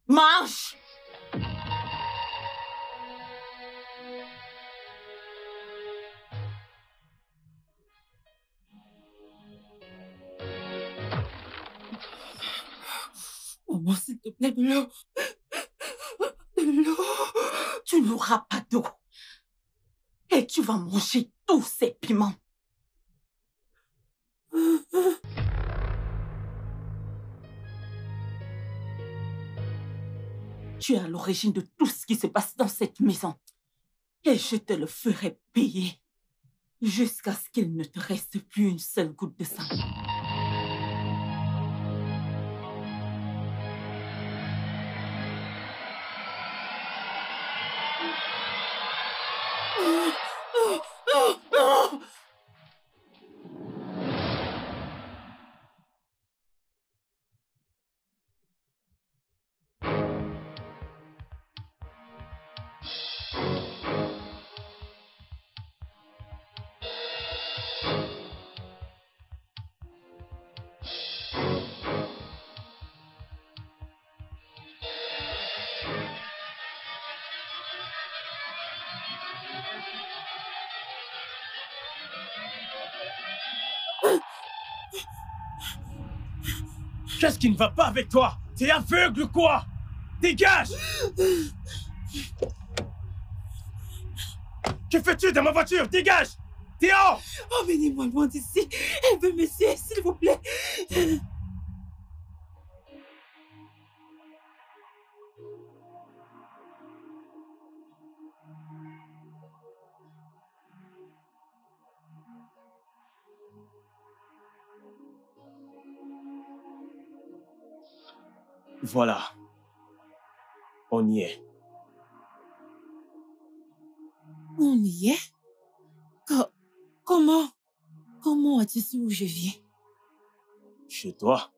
Marche! Maman, s'il te plaît, de l'eau. De l'eau. Tu n'auras pas d'eau. Et tu vas manger tous ces piments. Tu es à l'origine de tout ce qui se passe dans cette maison. Et je te le ferai payer. Jusqu'à ce qu'il ne te reste plus une seule goutte de sang. Qu'est-ce qui ne va pas avec toi? T'es aveugle ou quoi? Dégage! Que fais-tu dans ma voiture? Dégage! Dehors! Emmenez-moi loin d'ici. Elle veut me suivre, s'il vous plaît. Voilà. On y est. On y est? Comment? Comment as-tu su où je viens? Chez toi.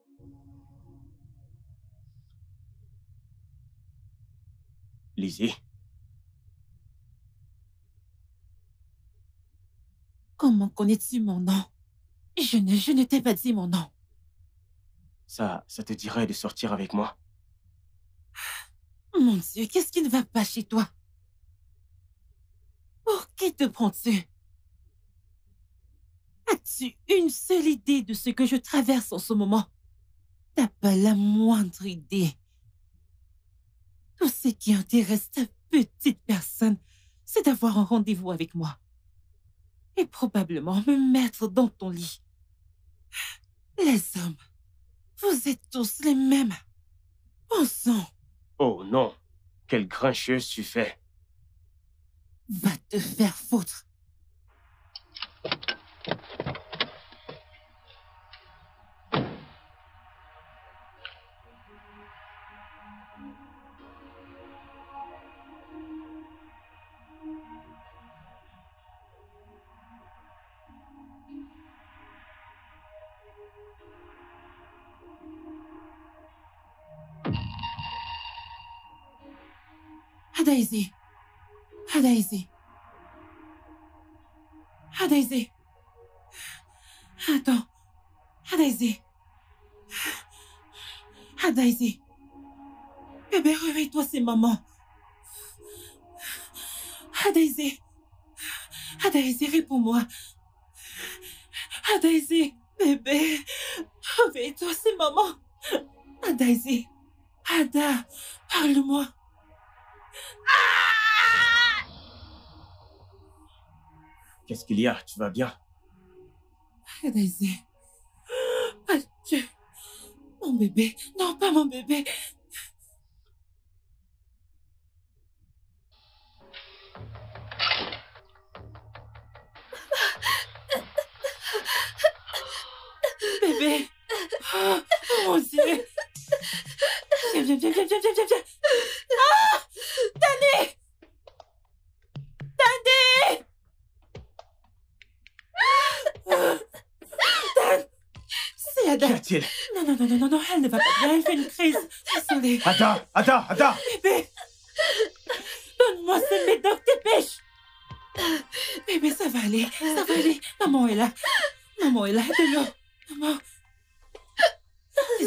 Lizzie. Comment connais-tu mon nom? Je ne t'ai pas dit mon nom. Ça te dirait de sortir avec moi? Mon Dieu, qu'est-ce qui ne va pas chez toi? Pour qui te prends-tu? As-tu une seule idée de ce que je traverse en ce moment? T'as pas la moindre idée. Tout ce qui intéresse ta petite personne, c'est d'avoir un rendez-vous avec moi. Et probablement me mettre dans ton lit. Les hommes, vous êtes tous les mêmes. Pensons. Oh non, quelle grincheuse tu fais. Va te faire foutre. Daisy. Daisy. Daisy. Attends. Daisy. Daisy. Bébé, réveille-toi, c'est maman. Daisy. Daisy, réponds-moi. Daisy. Bébé, réveille-toi, c'est maman. Daisy. Ada, parle-moi. Qu'est-ce qu'il y a? Tu vas bien? Daisy. Ah, Dieu. Mon bébé. Non, pas mon bébé. Bébé. Oh, mon Dieu. Viens. Ah! Danny! Dan! C'est Ada. Qu'y a-t-il? Non, elle ne va pas bien, elle fait une crise. Désolée. Ada! Bébé! Donne-moi ce médoc, dépêche! Bébé, ça va aller. Maman est là. De l'eau. Maman.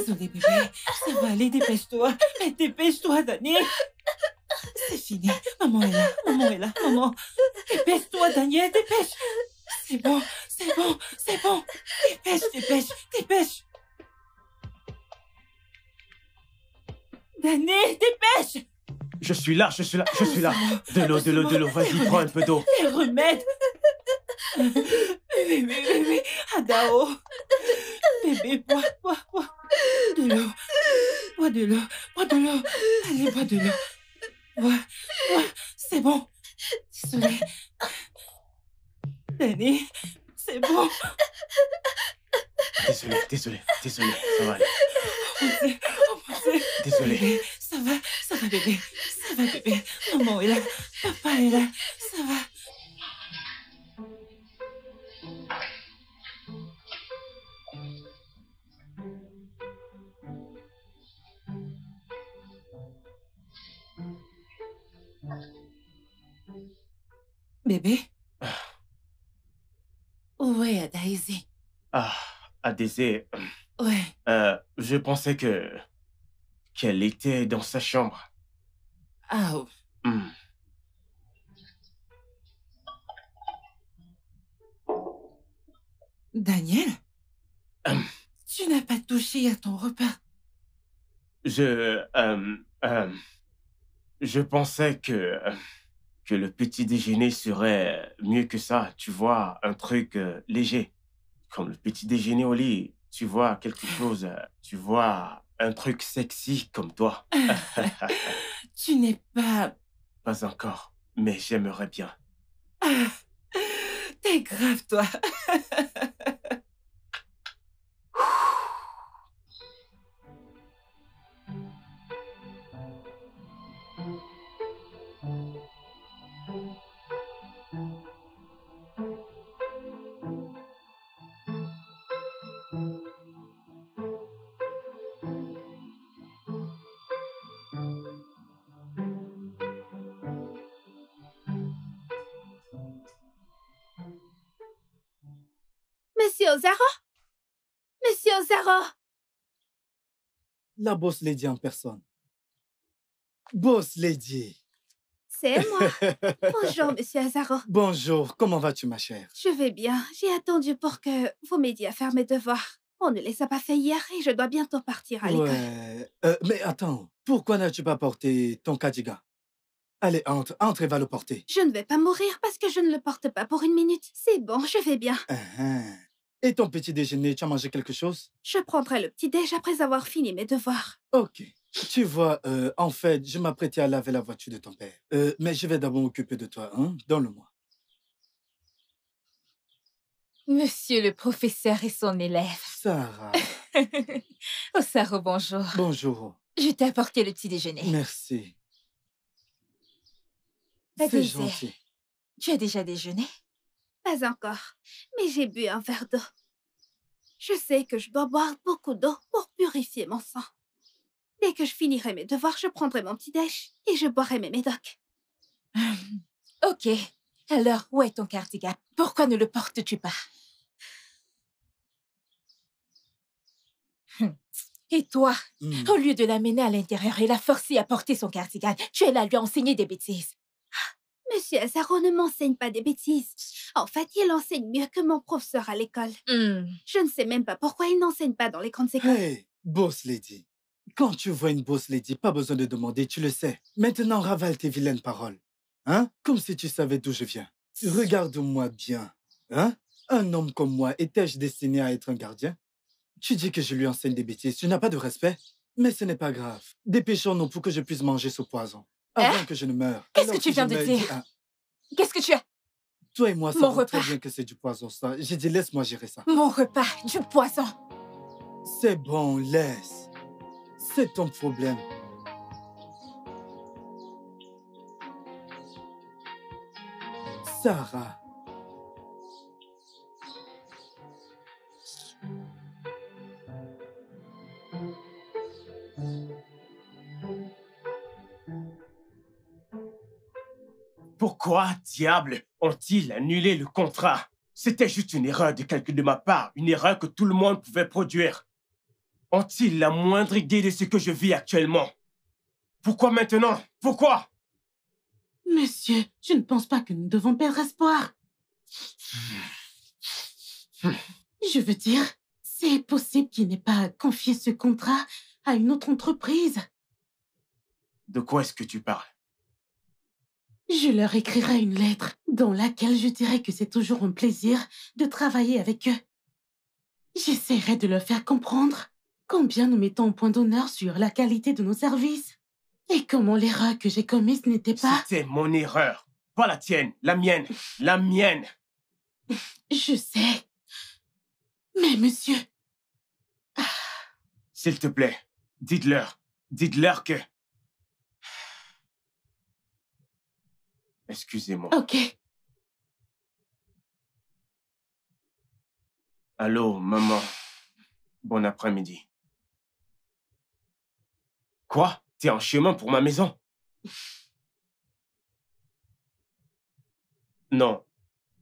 Désolée, bébé. Ça va aller, dépêche-toi. Dépêche-toi, Daniel. C'est fini. Maman est là. Maman est là. Maman. Dépêche-toi, Daniel. Dépêche. C'est bon. C'est bon. C'est bon. Dépêche, dépêche, dépêche. Daniel, dépêche. Je suis là, je suis là, je suis là. De l'eau, de l'eau, de l'eau. Vas-y, prends un peu d'eau. Les remèdes. Bébé, Adao. Bébé, bois. De l'eau. Bois de l'eau. Allez, bois de l'eau. Bois. C'est bon. Désolée. Danny, c'est bon. Désolé. Ça va aller. Oh mon Dieu. Désolé. Bébé, ça va, bébé. Ça va, bébé. Maman est là. Papa est là. Ça va. Bébé? Où est Daisy? Adésée, Ouais. je pensais qu'elle était dans sa chambre. Ah, Hmm. Daniel? Tu n'as pas touché à ton repas. Je pensais que le petit déjeuner serait mieux que ça. Tu vois, un truc léger. Comme le petit déjeuner au lit. Tu vois, quelque chose. Tu vois, un truc sexy comme toi. Tu n'es pas... Pas encore, mais j'aimerais bien. Ah, t'es grave, toi. Monsieur Ozaro? Monsieur Ozaro? La boss lady en personne. Boss lady. C'est moi. Bonjour, monsieur Ozaro. Bonjour, comment vas-tu, ma chère? Je vais bien. J'ai attendu pour que vous m'aidiez à faire mes devoirs. On ne les a pas fait hier et je dois bientôt partir à l'école. Ouais. Mais attends, pourquoi n'as-tu pas porté ton cardigan? Allez, entre et va le porter. Je ne vais pas mourir parce que je ne le porte pas pour une minute. C'est bon, je vais bien. Et ton petit déjeuner, tu as mangé quelque chose? Je prendrai le petit-déj après avoir fini mes devoirs. Ok. Tu vois, en fait, je m'apprêtais à laver la voiture de ton père. Mais je vais d'abord m'occuper de toi, hein? Donne-le-moi. Monsieur le professeur et son élève. Sarah. Ozaro, bonjour. Bonjour. Je t'ai apporté le petit déjeuner. Merci. Adésée, C'est gentil. tu as déjà déjeuné? Pas encore, mais j'ai bu un verre d'eau. Je sais que je dois boire beaucoup d'eau pour purifier mon sang. Dès que je finirai mes devoirs, je prendrai mon petit-déj et je boirai mes médocs. Ok. Alors, où est ton cardigan? Pourquoi ne le portes-tu pas? Et toi, au lieu de l'amener à l'intérieur et la forcer à porter son cardigan, tu es là à lui enseigner des bêtises. Monsieur Ozaro ne m'enseigne pas des bêtises. En fait, il enseigne mieux que mon professeur à l'école. Je ne sais même pas pourquoi il n'enseigne pas dans les grandes écoles. Hey, boss lady. Quand tu vois une boss lady, pas besoin de demander, tu le sais. Maintenant, ravale tes vilaines paroles. Hein? Comme si tu savais d'où je viens. Regarde-moi bien. Hein? Un homme comme moi, étais-je destiné à être un gardien? Tu dis que je lui enseigne des bêtises. Tu n'as pas de respect? Mais ce n'est pas grave. Dépêchons-nous pour que je puisse manger ce poison. Avant que je ne meure. Qu'est-ce que tu viens de dire? Qu'est-ce que tu as? Toi et moi Mon savons très repas. bien que c'est du poison, ça. J'ai dit, laisse-moi gérer ça. Mon repas, du poison. C'est bon, laisse. C'est ton problème. Sarah. Pourquoi, diable, ont-ils annulé le contrat? C'était juste une erreur de calcul de ma part, une erreur que tout le monde pouvait produire. ont-ils la moindre idée de ce que je vis actuellement? Pourquoi maintenant? Pourquoi? Monsieur, je ne pense pas que nous devons perdre espoir. Je veux dire, c'est possible qu'il n'ait pas confié ce contrat à une autre entreprise. De quoi est-ce que tu parles? Je leur écrirai une lettre dans laquelle je dirai que c'est toujours un plaisir de travailler avec eux. J'essaierai de leur faire comprendre combien nous mettons au point d'honneur sur la qualité de nos services et comment l'erreur que j'ai commise n'était pas... C'était mon erreur, pas la tienne, la mienne, la mienne. Je sais. Mais monsieur... S'il te plaît, dites-leur que... Excusez-moi. Ok. Allô, maman. Bon après-midi. Quoi? T'es en chemin pour ma maison? Non,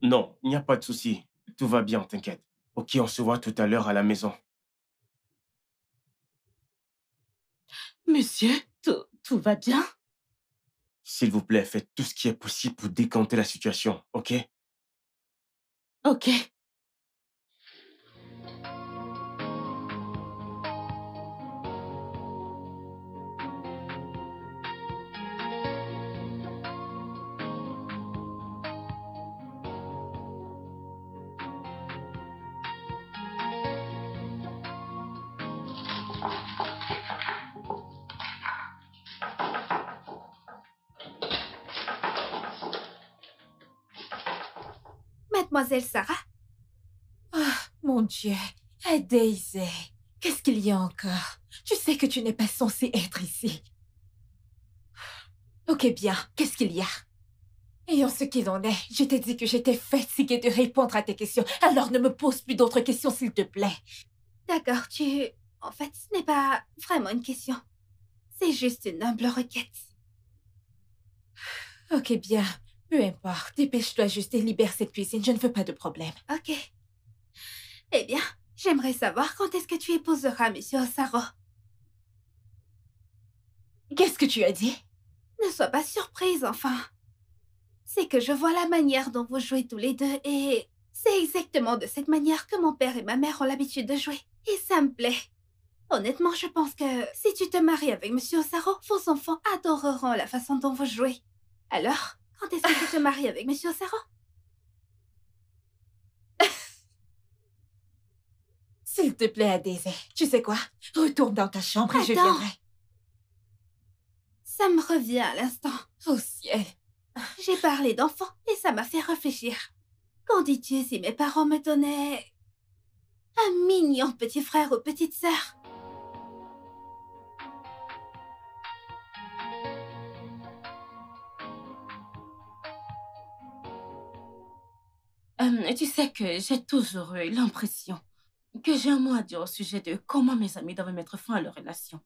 non, il n'y a pas de souci. Tout va bien, t'inquiète. Ok, on se voit tout à l'heure à la maison. Monsieur, tout va bien? S'il vous plaît, faites tout ce qui est possible pour décanter la situation, ok? Ok. Mademoiselle Sarah? Oh, mon Dieu. Daisy, qu'est-ce qu'il y a encore? Tu sais que tu n'es pas censée être ici. Ok, bien. Qu'est-ce qu'il y a? Et en ce qu'il en est, je t'ai dit que j'étais fatiguée de répondre à tes questions. Alors ne me pose plus d'autres questions, s'il te plaît. D'accord, En fait, ce n'est pas vraiment une question. C'est juste une humble requête. Ok, bien. Peu importe. Dépêche-toi juste et libère cette cuisine. Je ne veux pas de problème. Ok. Eh bien, j'aimerais savoir quand est-ce que tu épouseras Monsieur Osaro. Qu'est-ce que tu as dit? Ne sois pas surprise, enfin. C'est que je vois la manière dont vous jouez tous les deux et c'est exactement de cette manière que mon père et ma mère ont l'habitude de jouer. Et ça me plaît. Honnêtement, je pense que si tu te maries avec Monsieur Osaro, vos enfants adoreront la façon dont vous jouez. Alors, quand est-ce que tu te maries avec Monsieur Osaro? S'il te plaît, Daisy, tu sais quoi? Retourne dans ta chambre et je Attends. viendrai. Ça me revient à l'instant. Oh ciel. J'ai parlé d'enfants et ça m'a fait réfléchir. Qu'en dis-tu si mes parents me donnaient un mignon petit frère ou petite sœur? Tu sais que j'ai toujours eu l'impression que j'ai un mot à dire au sujet de comment mes amis doivent mettre fin à leur relation.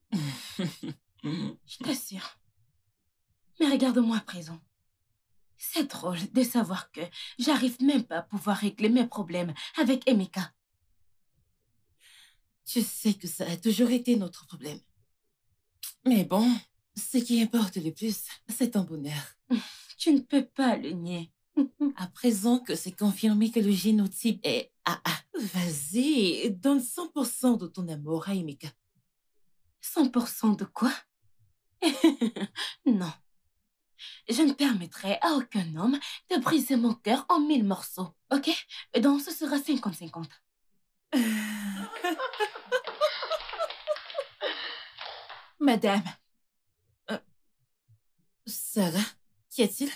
Je t'assure. Mais regarde-moi à présent. C'est drôle de savoir que j'arrive même pas à pouvoir régler mes problèmes avec Emeka. Tu sais que ça a toujours été notre problème. Mais bon, ce qui importe le plus, c'est ton bonheur. Tu ne peux pas le nier. À présent que c'est confirmé que le génotype est AA, vas-y, donne 100% de ton amour à Emeka. 100% de quoi? Non. Je ne permettrai à aucun homme de briser mon cœur en 1000 morceaux, ok? Donc ce sera 50-50. Madame, Sarah, qu'y a-t-il?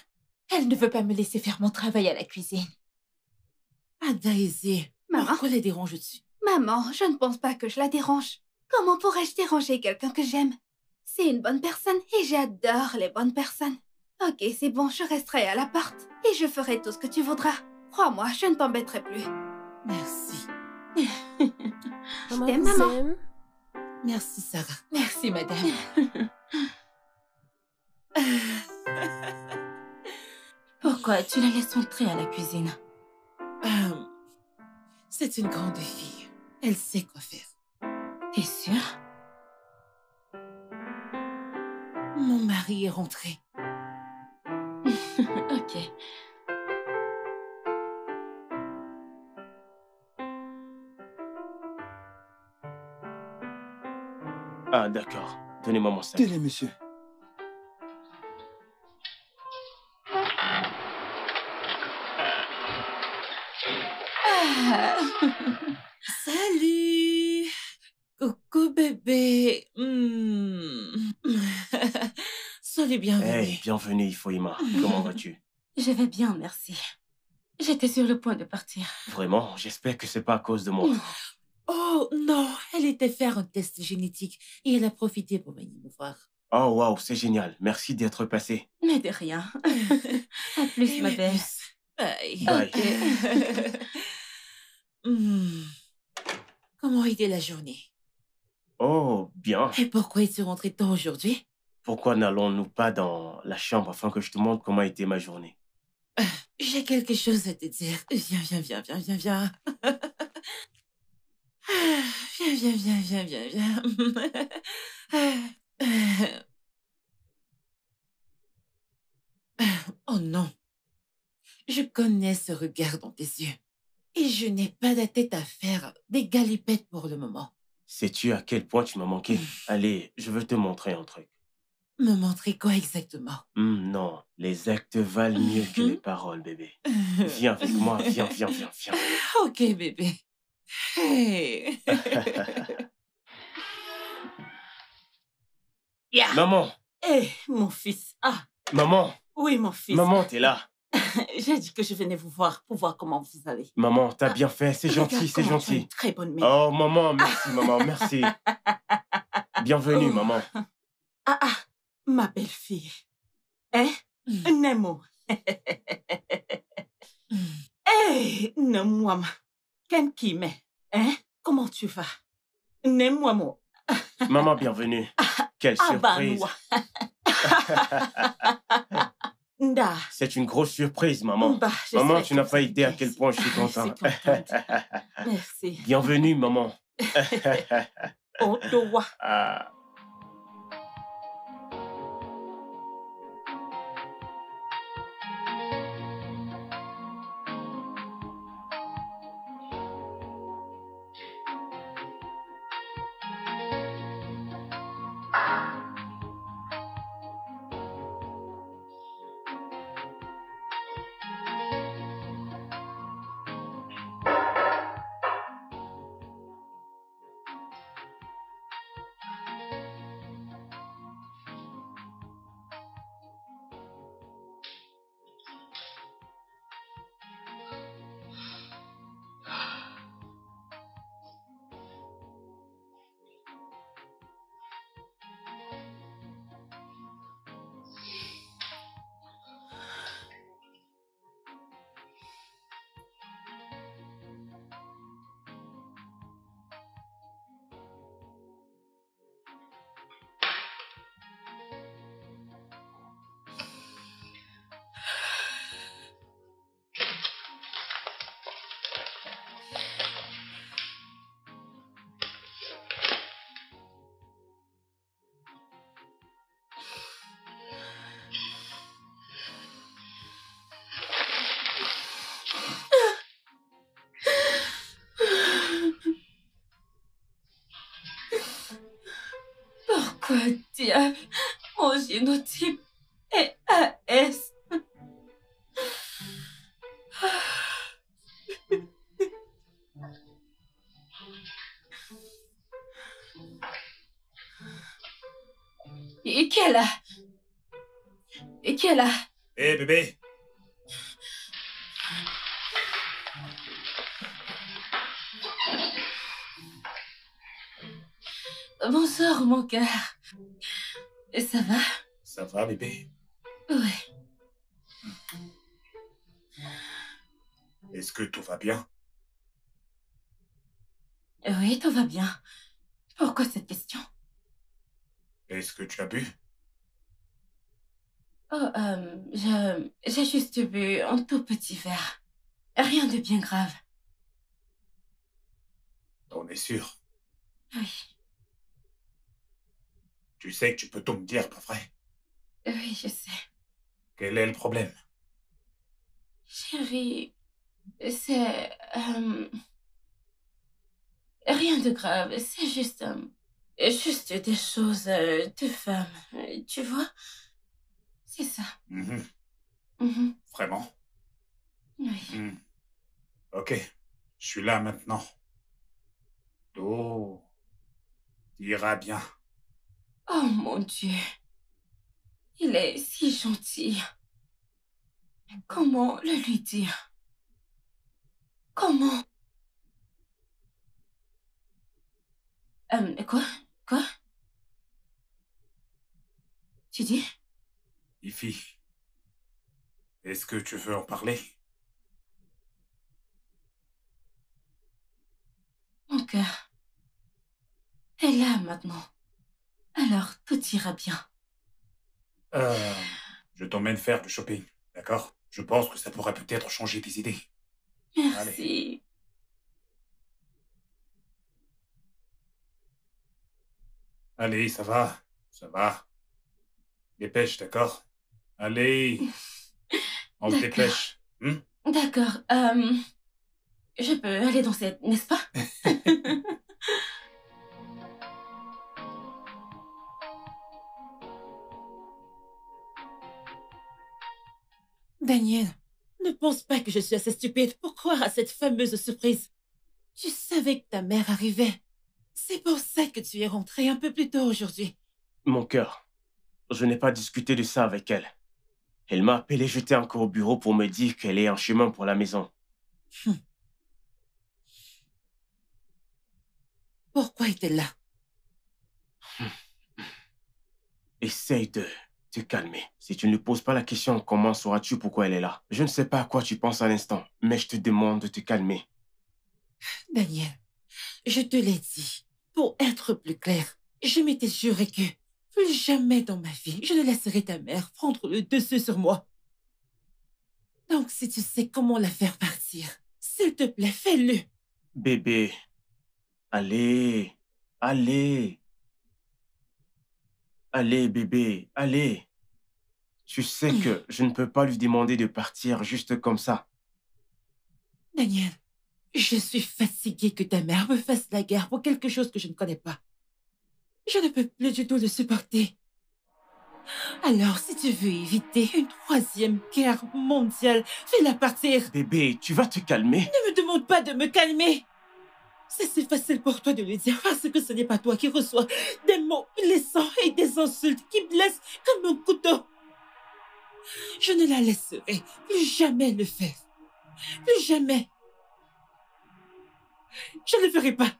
elle ne veut pas me laisser faire mon travail à la cuisine. Ah, Daisy, Maman? pourquoi la déranges-tu? Maman, je ne pense pas que je la dérange. Comment pourrais-je déranger quelqu'un que j'aime? C'est une bonne personne et j'adore les bonnes personnes. Ok, c'est bon, je resterai à la porte et je ferai tout ce que tu voudras. Crois-moi, je ne t'embêterai plus. Merci. Je t'aime, maman. Merci, Sarah. Merci, madame. Pourquoi tu la laisses entrer à la cuisine? C'est une grande fille. Elle sait quoi faire. T'es sûr? Mon mari est rentré. Ok. Ah, d'accord. Donnez-moi mon sac. Tenez, monsieur. Ah. Salut! Coucou bébé. Sois le bienvenu. Hey, bienvenue, Ifoima. Comment vas-tu? Je vais bien, merci. J'étais sur le point de partir. Vraiment, j'espère que c'est pas à cause de moi. Oh non, elle était faire un test génétique et elle a profité pour venir me voir. Oh, waouh, c'est génial. Merci d'être passé. Mais de rien. À plus, ma belle. Bye. Bye. Ok. Hmm. Comment était la journée? Oh, bien. Et pourquoi es-tu rentré tôt aujourd'hui? Pourquoi n'allons-nous pas dans la chambre afin que je te montre comment a été ma journée? J'ai quelque chose à te dire. Viens. Viens. Oh non. Je connais ce regard dans tes yeux. Et je n'ai pas la tête à faire des galipettes pour le moment. Sais-tu à quel point tu m'as manqué? Allez, je veux te montrer un truc. Me montrer quoi exactement? Non, les actes valent mieux que les paroles, bébé. Viens avec moi, viens. Ok, bébé. Hey. Yeah. Maman, Eh, mon fils. Ah, maman, oui, mon fils. maman, t'es là. J'ai dit que je venais vous voir pour voir comment vous allez. Maman, t'as bien fait, c'est Regarde gentil, c'est comment tu as une gentil. très bonne mère. Oh, maman, merci. Bienvenue, Oh. maman. Ah, ma belle-fille. Hein? Nemo. Eh, Nemwama. Ken Kime. Hein? Comment tu vas? Nemwamo. Maman, bienvenue. Quelle surprise. Abanwa. Nda. C'est une grosse surprise, maman. Bah, je Maman, sais tu n'as que pas vous idée à allez quel bien. point je suis Je content. suis contente. Merci. Bienvenue, maman. Otowa. Ah. Pourquoi diable mon génotype est AS? Et quelle a? Hé, bébé. Bonsoir, mon cœur. Ça va? Ça va, bébé? Ouais. Est-ce que tout va bien? Oui, tout va bien. Pourquoi cette question? Est-ce que tu as bu? Oh, j'ai juste bu un tout petit verre. Rien de bien grave. On est sûr? Oui. Tu sais que tu peux tout me dire, pas vrai? Oui, je sais. Quel est le problème? Chérie, c'est... rien de grave, c'est juste... juste des choses de femme, tu vois? C'est ça. Mhm. Mhm. Vraiment? Oui. Hmm. Ok, je suis là maintenant. Tout ira bien. Oh mon Dieu, il est si gentil. Comment le lui dire? Comment? Quoi? Quoi? Tu dis? Ifi, est-ce que tu veux en parler? Mon cœur est là maintenant. Alors tout ira bien. Euh, je t'emmène faire du shopping, d'accord? Je pense que ça pourrait peut-être changer tes idées. Allez, Merci. allez, ça va, ça va. Dépêche, d'accord? Allez, on se D'accord. dépêche. Hmm? D'accord. Je peux aller danser, n'est-ce pas? Daniel, ne pense pas que je suis assez stupide pour croire à cette fameuse surprise. Tu savais que ta mère arrivait. C'est pour ça que tu es rentré un peu plus tôt aujourd'hui. Mon cœur, je n'ai pas discuté de ça avec elle. Elle m'a appelé, j'étais encore au bureau pour me dire qu'elle est en chemin pour la maison. Pourquoi est-elle là? Essaye de te calmer. Si tu ne lui poses pas la question, comment sauras-tu pourquoi elle est là? Je ne sais pas à quoi tu penses à l'instant, mais je te demande de te calmer. Daniel, je te l'ai dit. Pour être plus clair, je m'étais juré que plus jamais dans ma vie, je ne laisserai ta mère prendre le dessus sur moi. Donc, si tu sais comment la faire partir, s'il te plaît, fais-le. Bébé, allez, allez, allez, bébé, allez. Tu sais que je ne peux pas lui demander de partir juste comme ça. Daniel, je suis fatiguée que ta mère me fasse la guerre pour quelque chose que je ne connais pas. Je ne peux plus du tout le supporter. Alors, si tu veux éviter une troisième guerre mondiale, fais-la partir. Bébé, tu vas te calmer? Ne me demande pas de me calmer. C'est si facile pour toi de le dire parce que ce n'est pas toi qui reçois des mots blessants et des insultes qui blessent comme un couteau. Je ne la laisserai plus jamais le faire. Plus jamais. Je ne le ferai pas.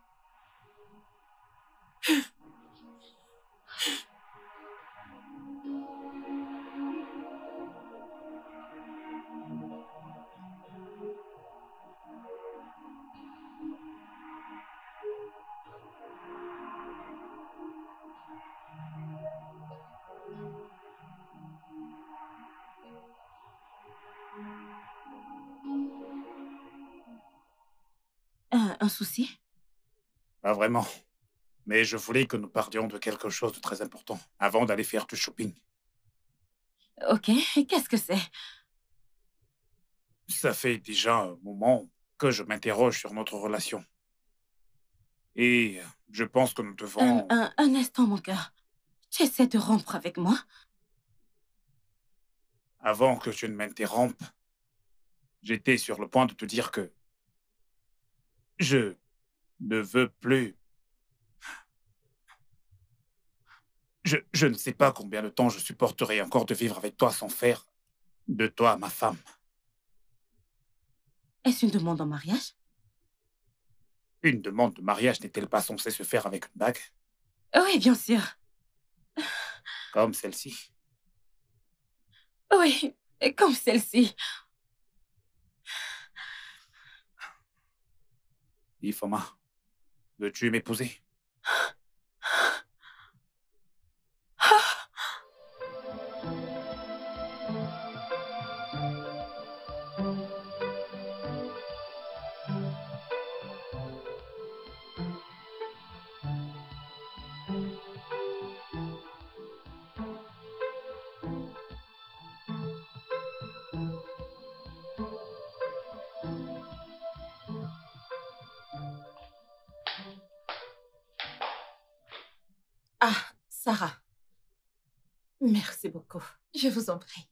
Un souci? Pas vraiment. Mais je voulais que nous parlions de quelque chose de très important avant d'aller faire du shopping. Ok, qu'est-ce que c'est? Ça fait déjà un moment que je m'interroge sur notre relation. Et je pense que nous devons... Un instant, mon cœur. Tu essaies de rompre avec moi? Avant que tu ne m'interrompes, j'étais sur le point de te dire que je ne veux plus. Je ne sais pas combien de temps je supporterai encore de vivre avec toi sans faire de toi ma femme. Est-ce une demande en mariage? Une demande de mariage n'est-elle pas censée se faire avec une bague, Oui, bien sûr. comme celle-ci? Oui, comme celle-ci. Ifoma, veux-tu m'épouser? Ah, Sarah. Merci beaucoup. Je vous en prie.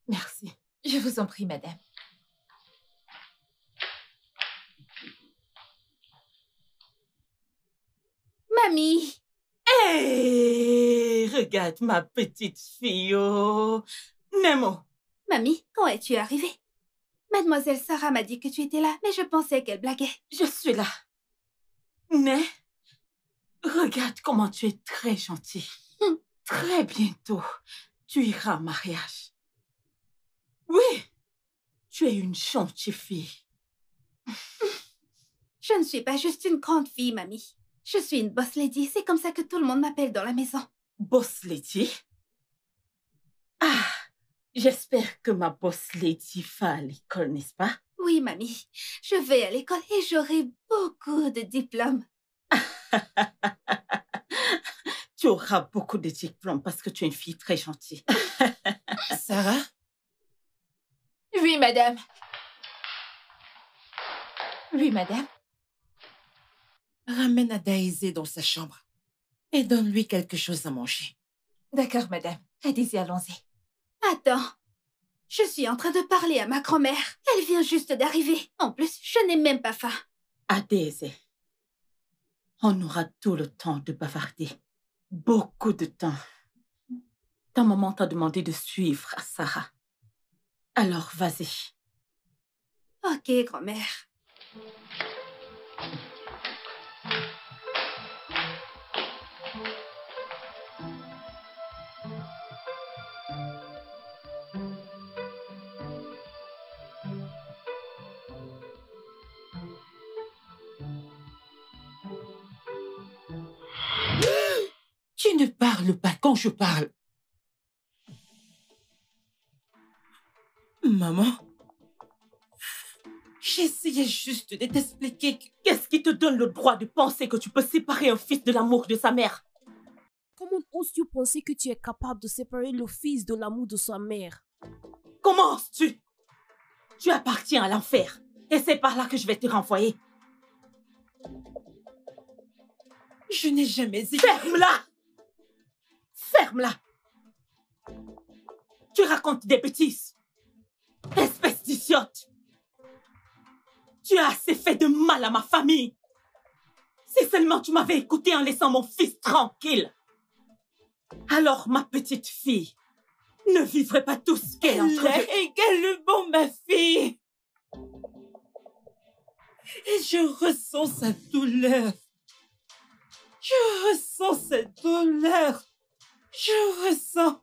Merci. Je vous en prie, madame. Mamie! Hé, regarde ma petite fille. Oh. Nemo. Mamie, quand es-tu arrivée? Mademoiselle Sarah m'a dit que tu étais là, mais je pensais qu'elle blaguait. Je suis là. Mais, regarde comment tu es très gentil. Très bientôt, tu iras au mariage. Oui, tu es une gentille fille. Je ne suis pas juste une grande fille, mamie. Je suis une boss lady, c'est comme ça que tout le monde m'appelle dans la maison. Boss lady? Ah, j'espère que ma boss lady va à l'école, n'est-ce pas? Oui, mamie. Je vais à l'école et j'aurai beaucoup de diplômes. Tu auras beaucoup de diplômes parce que tu es une fille très gentille. Sarah? Oui, madame. Oui, madame. Ramène à Daisy dans sa chambre et donne-lui quelque chose à manger. D'accord, madame. Allez-y, allons-y. Attends. Je suis en train de parler à ma grand-mère. Elle vient juste d'arriver. En plus, je n'ai même pas faim. À Daisy. On aura tout le temps de bavarder. Beaucoup de temps. Ta maman t'a demandé de suivre à Sarah. Alors, vas-y. Ok, grand-mère. Tu ne parles pas quand je parle. Maman, j'essayais juste de t'expliquer qu'est-ce qui te donne le droit de penser que tu peux séparer un fils de l'amour de sa mère. Comment oses-tu penser que tu es capable de séparer le fils de l'amour de sa mère? Comment oses-tu? Tu appartiens à l'enfer et c'est par là que je vais te renvoyer. Je n'ai jamais dit... Ferme-la! Ferme-la! Tu racontes des bêtises. Espèce d'idiote! Tu as assez fait de mal à ma famille. Si seulement tu m'avais écouté en laissant mon fils tranquille. Alors ma petite fille ne vivrait pas tout ce qu'elle est en train de... Également ma fille. Et je ressens sa douleur. Je ressens cette douleur. Je ressens...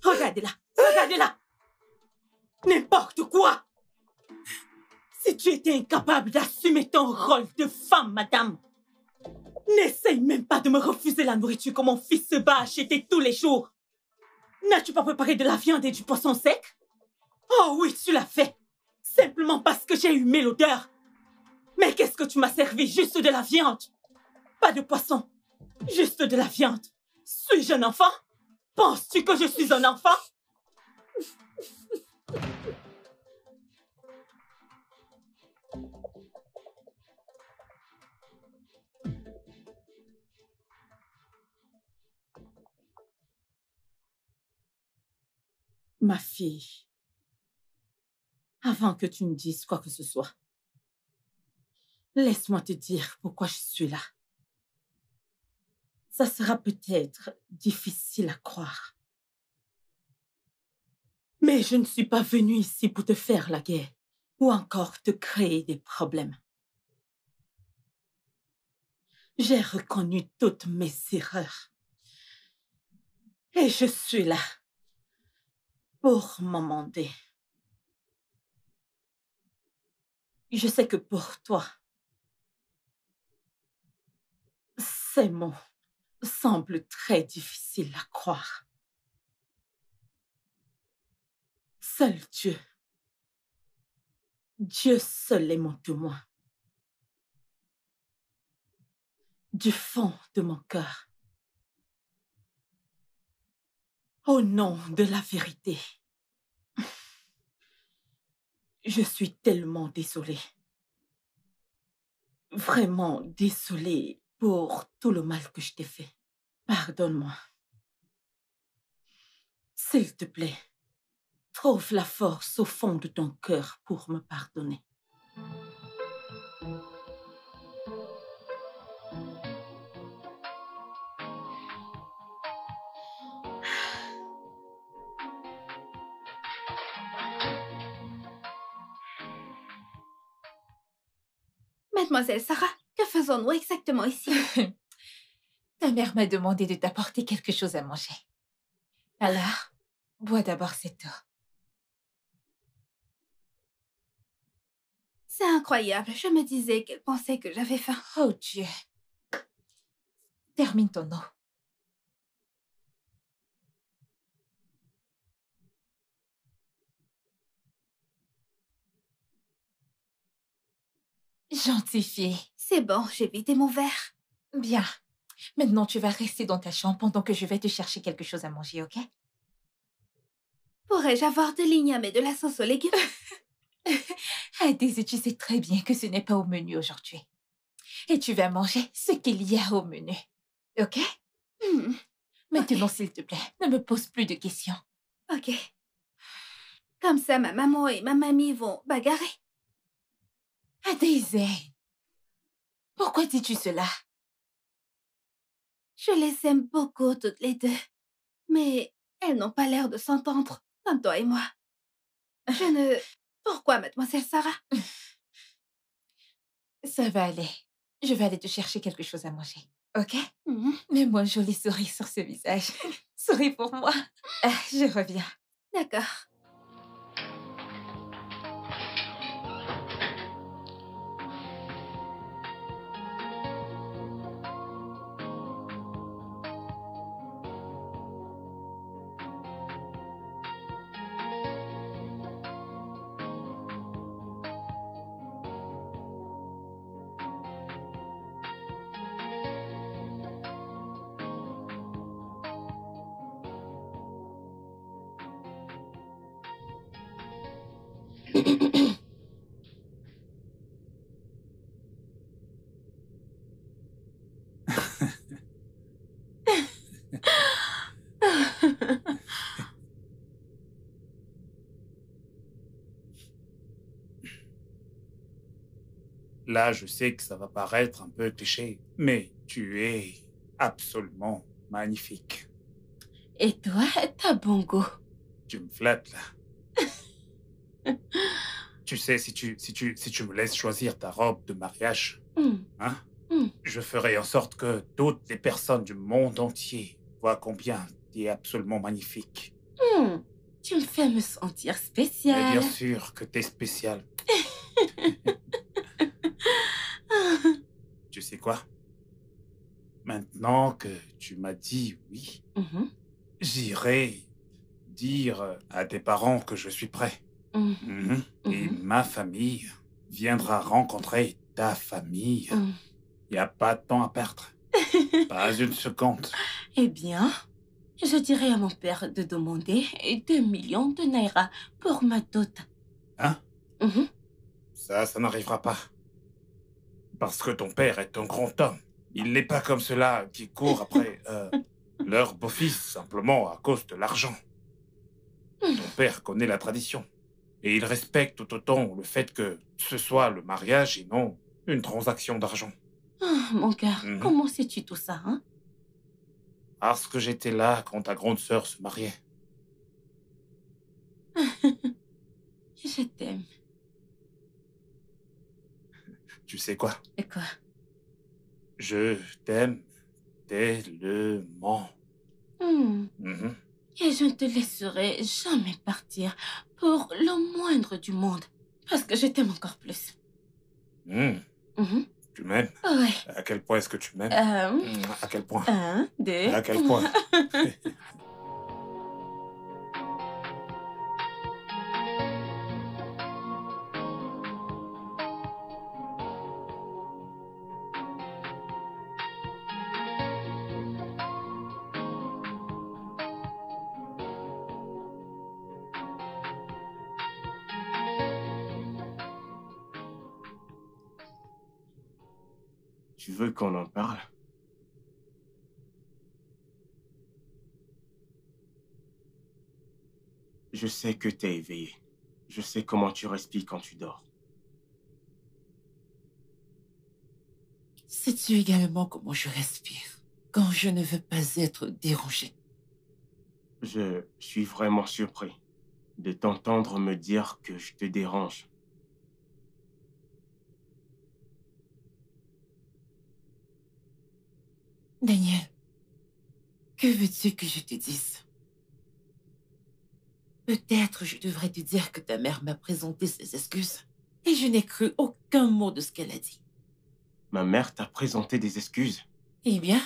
Regardez-la, regardez-la. N'importe quoi. Si tu étais incapable d'assumer ton rôle de femme, madame, n'essaye même pas de me refuser la nourriture que mon fils se bat à acheter tous les jours. N'as-tu pas préparé de la viande et du poisson sec? Oh oui, tu l'as fait. Simplement parce que j'ai humé l'odeur. Mais qu'est-ce que tu m'as servi? Juste de la viande. Pas de poisson. Juste de la viande. Suis-je un enfant? Penses-tu que je suis un enfant? Ma fille, avant que tu me dises quoi que ce soit, laisse-moi te dire pourquoi je suis là. Ça sera peut-être difficile à croire. Mais je ne suis pas venue ici pour te faire la guerre ou encore te créer des problèmes. J'ai reconnu toutes mes erreurs. Et je suis là pour m'amender. Je sais que pour toi, Ces mots semblent très difficiles à croire. Seul Dieu, Dieu seul est mon témoin. Du fond de mon cœur, au nom de la vérité, je suis tellement désolée. Vraiment désolée pour tout le mal que je t'ai fait. Pardonne-moi. S'il te plaît, trouve la force au fond de ton cœur pour me pardonner. Mademoiselle Sarah, que faisons-nous exactement ici? Ta mère m'a demandé de t'apporter quelque chose à manger. Alors, bois d'abord cette eau. C'est incroyable, je me disais qu'elle pensait que j'avais faim. Oh Dieu. Termine ton eau. Gentille fille. C'est bon, j'ai vidé mon verre. Bien. Maintenant, tu vas rester dans ta chambre pendant que je vais te chercher quelque chose à manger, ok? Pourrais-je avoir de l'igname et de la sauce aux légumes? Ah, Daisy, tu sais très bien que ce n'est pas au menu aujourd'hui. Et tu vas manger ce qu'il y a au menu, ok? Maintenant, s'il te plaît, ne me pose plus de questions. Ok. Comme ça, ma maman et ma mamie vont bagarrer. Ah, Daisy, pourquoi dis-tu cela? Je les aime beaucoup toutes les deux. Mais elles n'ont pas l'air de s'entendre, comme toi et moi. Je ne... Pourquoi, mademoiselle Sarah? Ça va aller. Je vais aller te chercher quelque chose à manger, ok? Mhm. Mets-moi un joli sourire sur ce visage. Souris pour moi. Ah, je reviens. D'accord. Là, je sais que ça va paraître un peu cliché, mais tu es absolument magnifique. Et toi, t'as bon goût. Tu me flattes, là. Tu sais, si tu me laisses choisir ta robe de mariage, hein, je ferai en sorte que toutes les personnes du monde entier voient combien tu es absolument magnifique. Tu me fais me sentir Mais spéciale. bien sûr que t'es spécial. Tu sais quoi? Maintenant que tu m'as dit oui, j'irai dire à tes parents que je suis prêt. Et ma famille viendra rencontrer ta famille. Il n'y a pas de temps à perdre. Pas une seconde. Eh bien, je dirai à mon père de demander 2 millions de naira pour ma dot. Hein? Ça n'arrivera pas. Parce que ton père est un grand homme. Il n'est pas comme ceux-là qui courent après leur beau-fils simplement à cause de l'argent. Ton père connaît la tradition. Et il respecte tout autant le fait que ce soit le mariage et non une transaction d'argent. Mon cœur, comment sais-tu tout ça, hein? Parce que j'étais là quand ta grande sœur se mariait. Je t'aime. Tu sais quoi? Et quoi? Je t'aime tellement. Et je ne te laisserai jamais partir pour le moindre du monde, parce que je t'aime encore plus. Tu m'aimes? Ouais. À quel point est-ce que tu m'aimes? À quel point? 1, 2. À quel point? Tu veux qu'on en parle? Je sais que t'es éveillé. Je sais comment tu respires quand tu dors. Sais-tu également comment je respire quand je ne veux pas être dérangée? Je suis vraiment surpris de t'entendre me dire que je te dérange. Daniel, que veux-tu que je te dise? Peut-être je devrais te dire que ta mère m'a présenté ses excuses et je n'ai cru aucun mot de ce qu'elle a dit. Ma mère t'a présenté des excuses. Eh bien,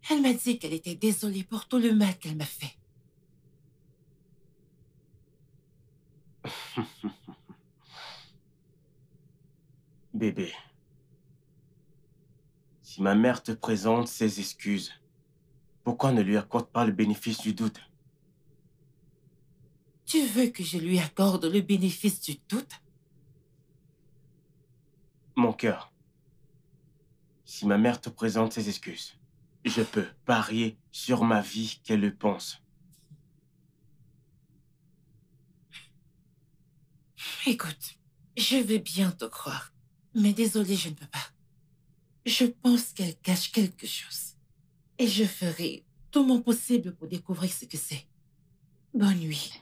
elle m'a dit qu'elle était désolée pour tout le mal qu'elle m'a fait. Bébé, si ma mère te présente ses excuses, pourquoi ne lui accorde pas le bénéfice du doute? Tu veux que je lui accorde le bénéfice du doute? Mon cœur, si ma mère te présente ses excuses, je peux parier sur ma vie qu'elle le pense. Écoute, je veux bien te croire, mais désolée, je ne peux pas. Je pense qu'elle cache quelque chose. Et je ferai tout mon possible pour découvrir ce que c'est. Bonne nuit.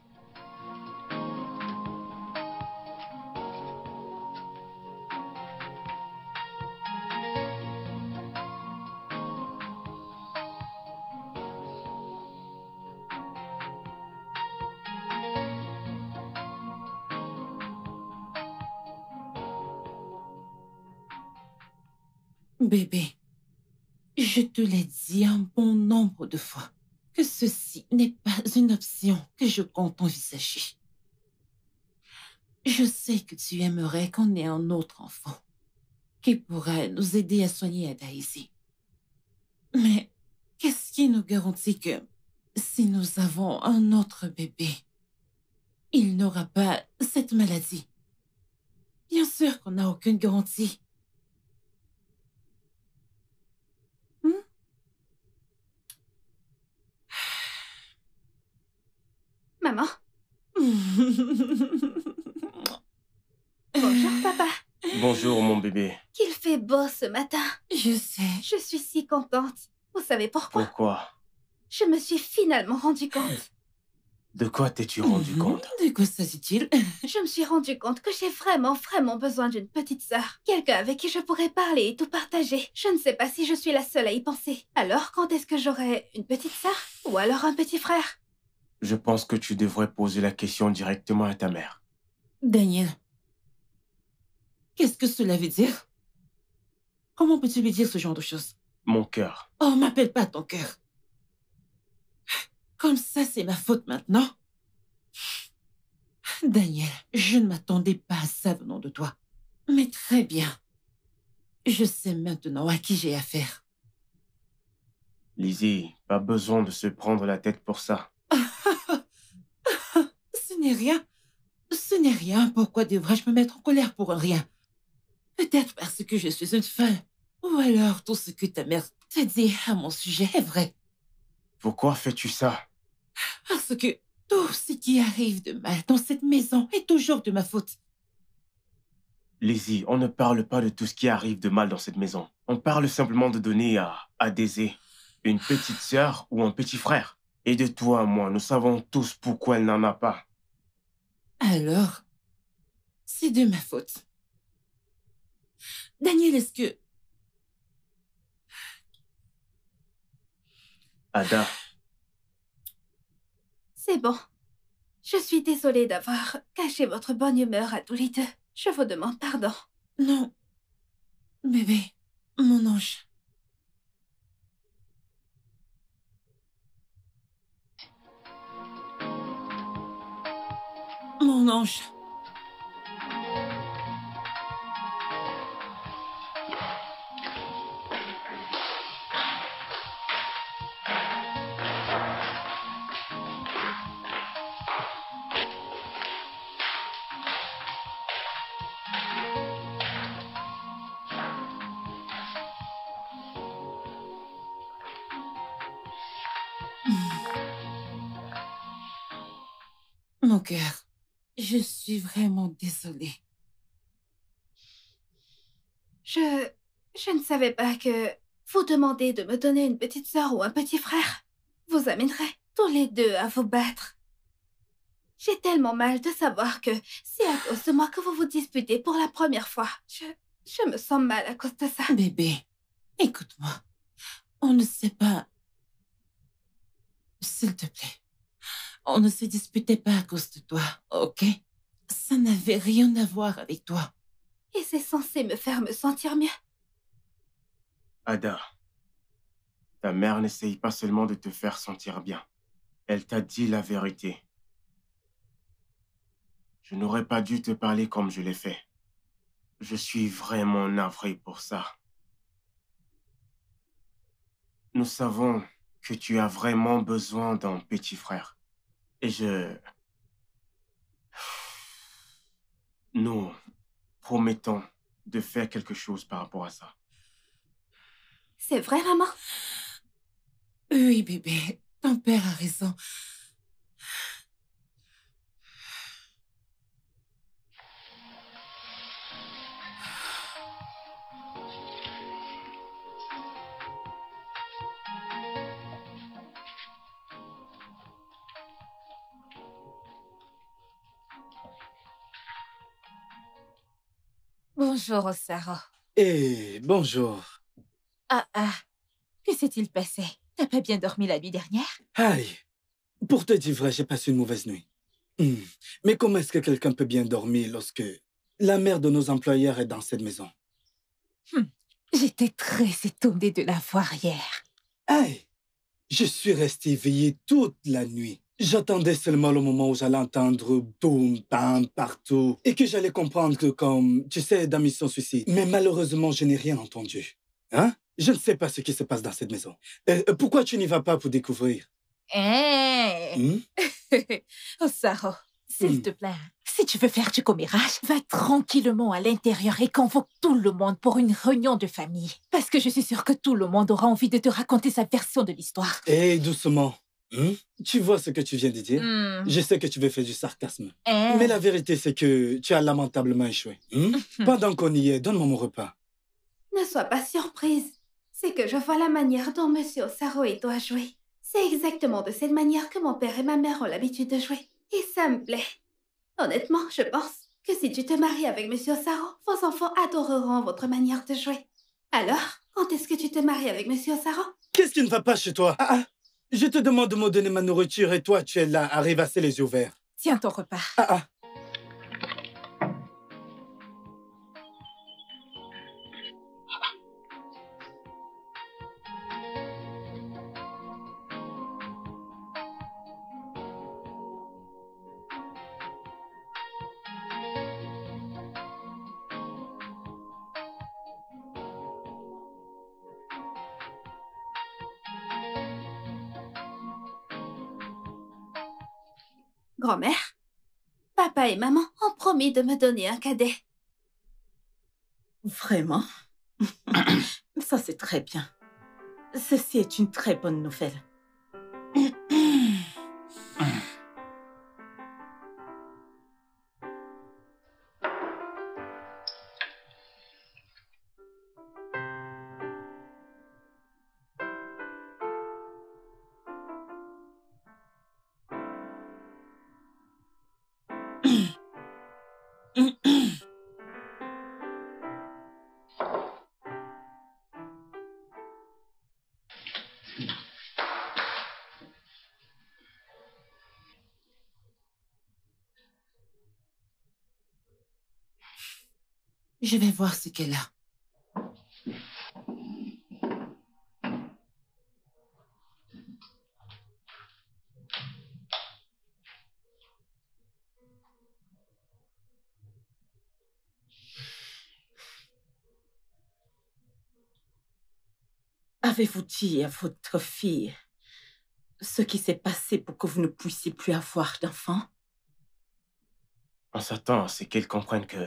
Bébé, je te l'ai dit un bon nombre de fois que ceci n'est pas une option que je compte envisager. Je sais que tu aimerais qu'on ait un autre enfant qui pourrait nous aider à soigner Daisy. Mais qu'est-ce qui nous garantit que si nous avons un autre bébé, il n'aura pas cette maladie? Bien sûr qu'on n'a aucune garantie. Maman? Bonjour, papa. Bonjour, mon bébé. Qu'il fait beau ce matin. Je sais. Je suis si contente. Vous savez pourquoi? Pourquoi? Je me suis finalement rendu compte. De quoi t'es-tu rendu compte? De quoi s'agit-il? Je me suis rendu compte que j'ai vraiment besoin d'une petite sœur. Quelqu'un avec qui je pourrais parler et tout partager. Je ne sais pas si je suis la seule à y penser. Alors, quand est-ce que j'aurai une petite sœur? Ou alors un petit frère? Je pense que tu devrais poser la question directement à ta mère. Daniel, qu'est-ce que cela veut dire? Comment peux-tu lui dire ce genre de choses? Mon cœur. Oh, m'appelle pas ton cœur. Comme ça, c'est ma faute maintenant. Daniel, je ne m'attendais pas à ça venant de toi. Mais très bien. Je sais maintenant à qui j'ai affaire. Lizzie, pas besoin de se prendre la tête pour ça. Ce n'est rien. Ce n'est rien. Pourquoi devrais-je me mettre en colère pour un rien? Peut-être parce que je suis une femme. Ou alors tout ce que ta mère t'a dit à mon sujet est vrai. Pourquoi fais-tu ça? Parce que tout ce qui arrive de mal dans cette maison est toujours de ma faute. Lizzie, on ne parle pas de tout ce qui arrive de mal dans cette maison. On parle simplement de donner à Daisy une petite sœur ou un petit frère. Et de toi à moi, nous savons tous pourquoi elle n'en a pas. Alors, c'est de ma faute. Daniel, est-ce que... Ada, C'est bon. Je suis désolée d'avoir caché votre bonne humeur à tous les deux. Je vous demande pardon. Non. Bébé, Mon ange. Mon ange. Mon cœur, je suis vraiment désolée. Je ne savais pas que vous demander de me donner une petite sœur ou un petit frère vous amènerait tous les deux à vous battre. J'ai tellement mal de savoir que c'est à cause de moi que vous vous disputez pour la première fois. Je me sens mal à cause de ça. Bébé, écoute-moi. On ne sait pas... S'il te plaît. On ne se disputait pas à cause de toi, ok? Ça n'avait rien à voir avec toi. Et c'est censé me faire me sentir mieux. Ada, ta mère n'essaye pas seulement de te faire sentir bien. Elle t'a dit la vérité. Je n'aurais pas dû te parler comme je l'ai fait. Je suis vraiment navré pour ça. Nous savons que tu as vraiment besoin d'un petit frère. Et nous promettons de faire quelque chose par rapport à ça. C'est vrai, maman? Oui, bébé. Ton père a raison. Bonjour, Osaro. Eh, bonjour. Ah, que s'est-il passé? T'as pas bien dormi la nuit dernière? Aïe, pour te dire vrai, j'ai passé une mauvaise nuit. Mais comment est-ce que quelqu'un peut bien dormir lorsque la mère de nos employeurs est dans cette maison? J'étais très étonnée de la voir hier. Aïe, je suis resté éveillé toute la nuit. J'attendais seulement le moment où j'allais entendre boum, bam, partout. Et que j'allais comprendre que comme, tu sais, dans Mission Suicide. Mais malheureusement, je n'ai rien entendu. Hein? Je ne sais pas ce qui se passe dans cette maison. Pourquoi tu n'y vas pas pour découvrir? Osaro, s'il te plaît, si tu veux faire du commérage, va tranquillement à l'intérieur et convoque tout le monde pour une réunion de famille. Parce que je suis sûre que tout le monde aura envie de te raconter sa version de l'histoire. Eh, doucement. Tu vois ce que tu viens de dire? Je sais que tu veux faire du sarcasme. Mais la vérité, c'est que tu as lamentablement échoué. Pendant qu'on y est, donne-moi mon repas. Ne sois pas surprise. C'est que je vois la manière dont Monsieur Osaro et doit jouer. C'est exactement de cette manière que mon père et ma mère ont l'habitude de jouer. Et ça me plaît. Honnêtement, je pense que si tu te maries avec Monsieur Osaro, vos enfants adoreront votre manière de jouer. Alors, quand est-ce que tu te maries avec Monsieur Osaro? Qu'est-ce qui ne va pas chez toi? Je te demande de me donner ma nourriture et toi, tu es là, à rêvasser les yeux ouverts. Tiens ton repas. Grand-mère, papa et maman ont promis de me donner un cadet. Vraiment? Ça, c'est très bien. Ceci est une très bonne nouvelle. Je vais voir ce qu'elle a. Avez-vous dit à votre fille ce qui s'est passé pour que vous ne puissiez plus avoir d'enfants? On s'attend à ce qu'elle comprenne que...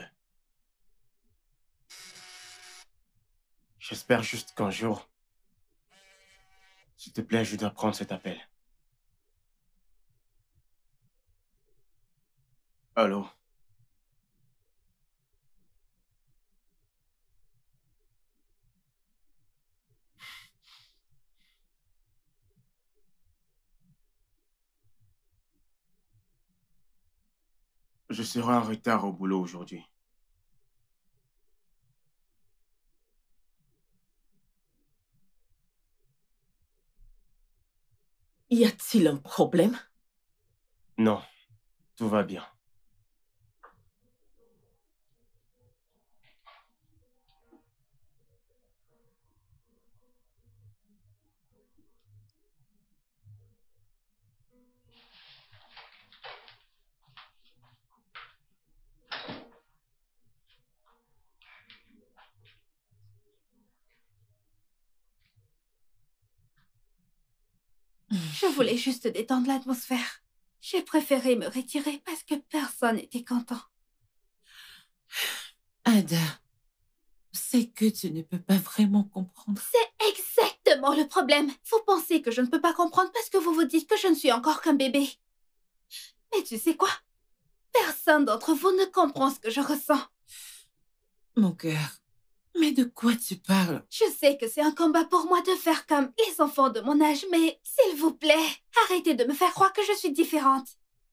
J'espère juste qu'un jour... S'il te plaît, je dois prendre cet appel. Allô? Je serai en retard au boulot aujourd'hui. Y a-t-il un problème? Non, tout va bien. Je voulais juste détendre l'atmosphère. J'ai préféré me retirer parce que personne n'était content. Ada, c'est que tu ne peux pas vraiment comprendre. C'est exactement le problème. Vous pensez que je ne peux pas comprendre parce que vous vous dites que je ne suis encore qu'un bébé. Mais tu sais quoi? Personne d'entre vous ne comprend ce que je ressens. Mon cœur, mais de quoi tu parles? Je sais que c'est un combat pour moi de faire comme les enfants de mon âge, mais s'il vous plaît, arrêtez de me faire croire que je suis différente.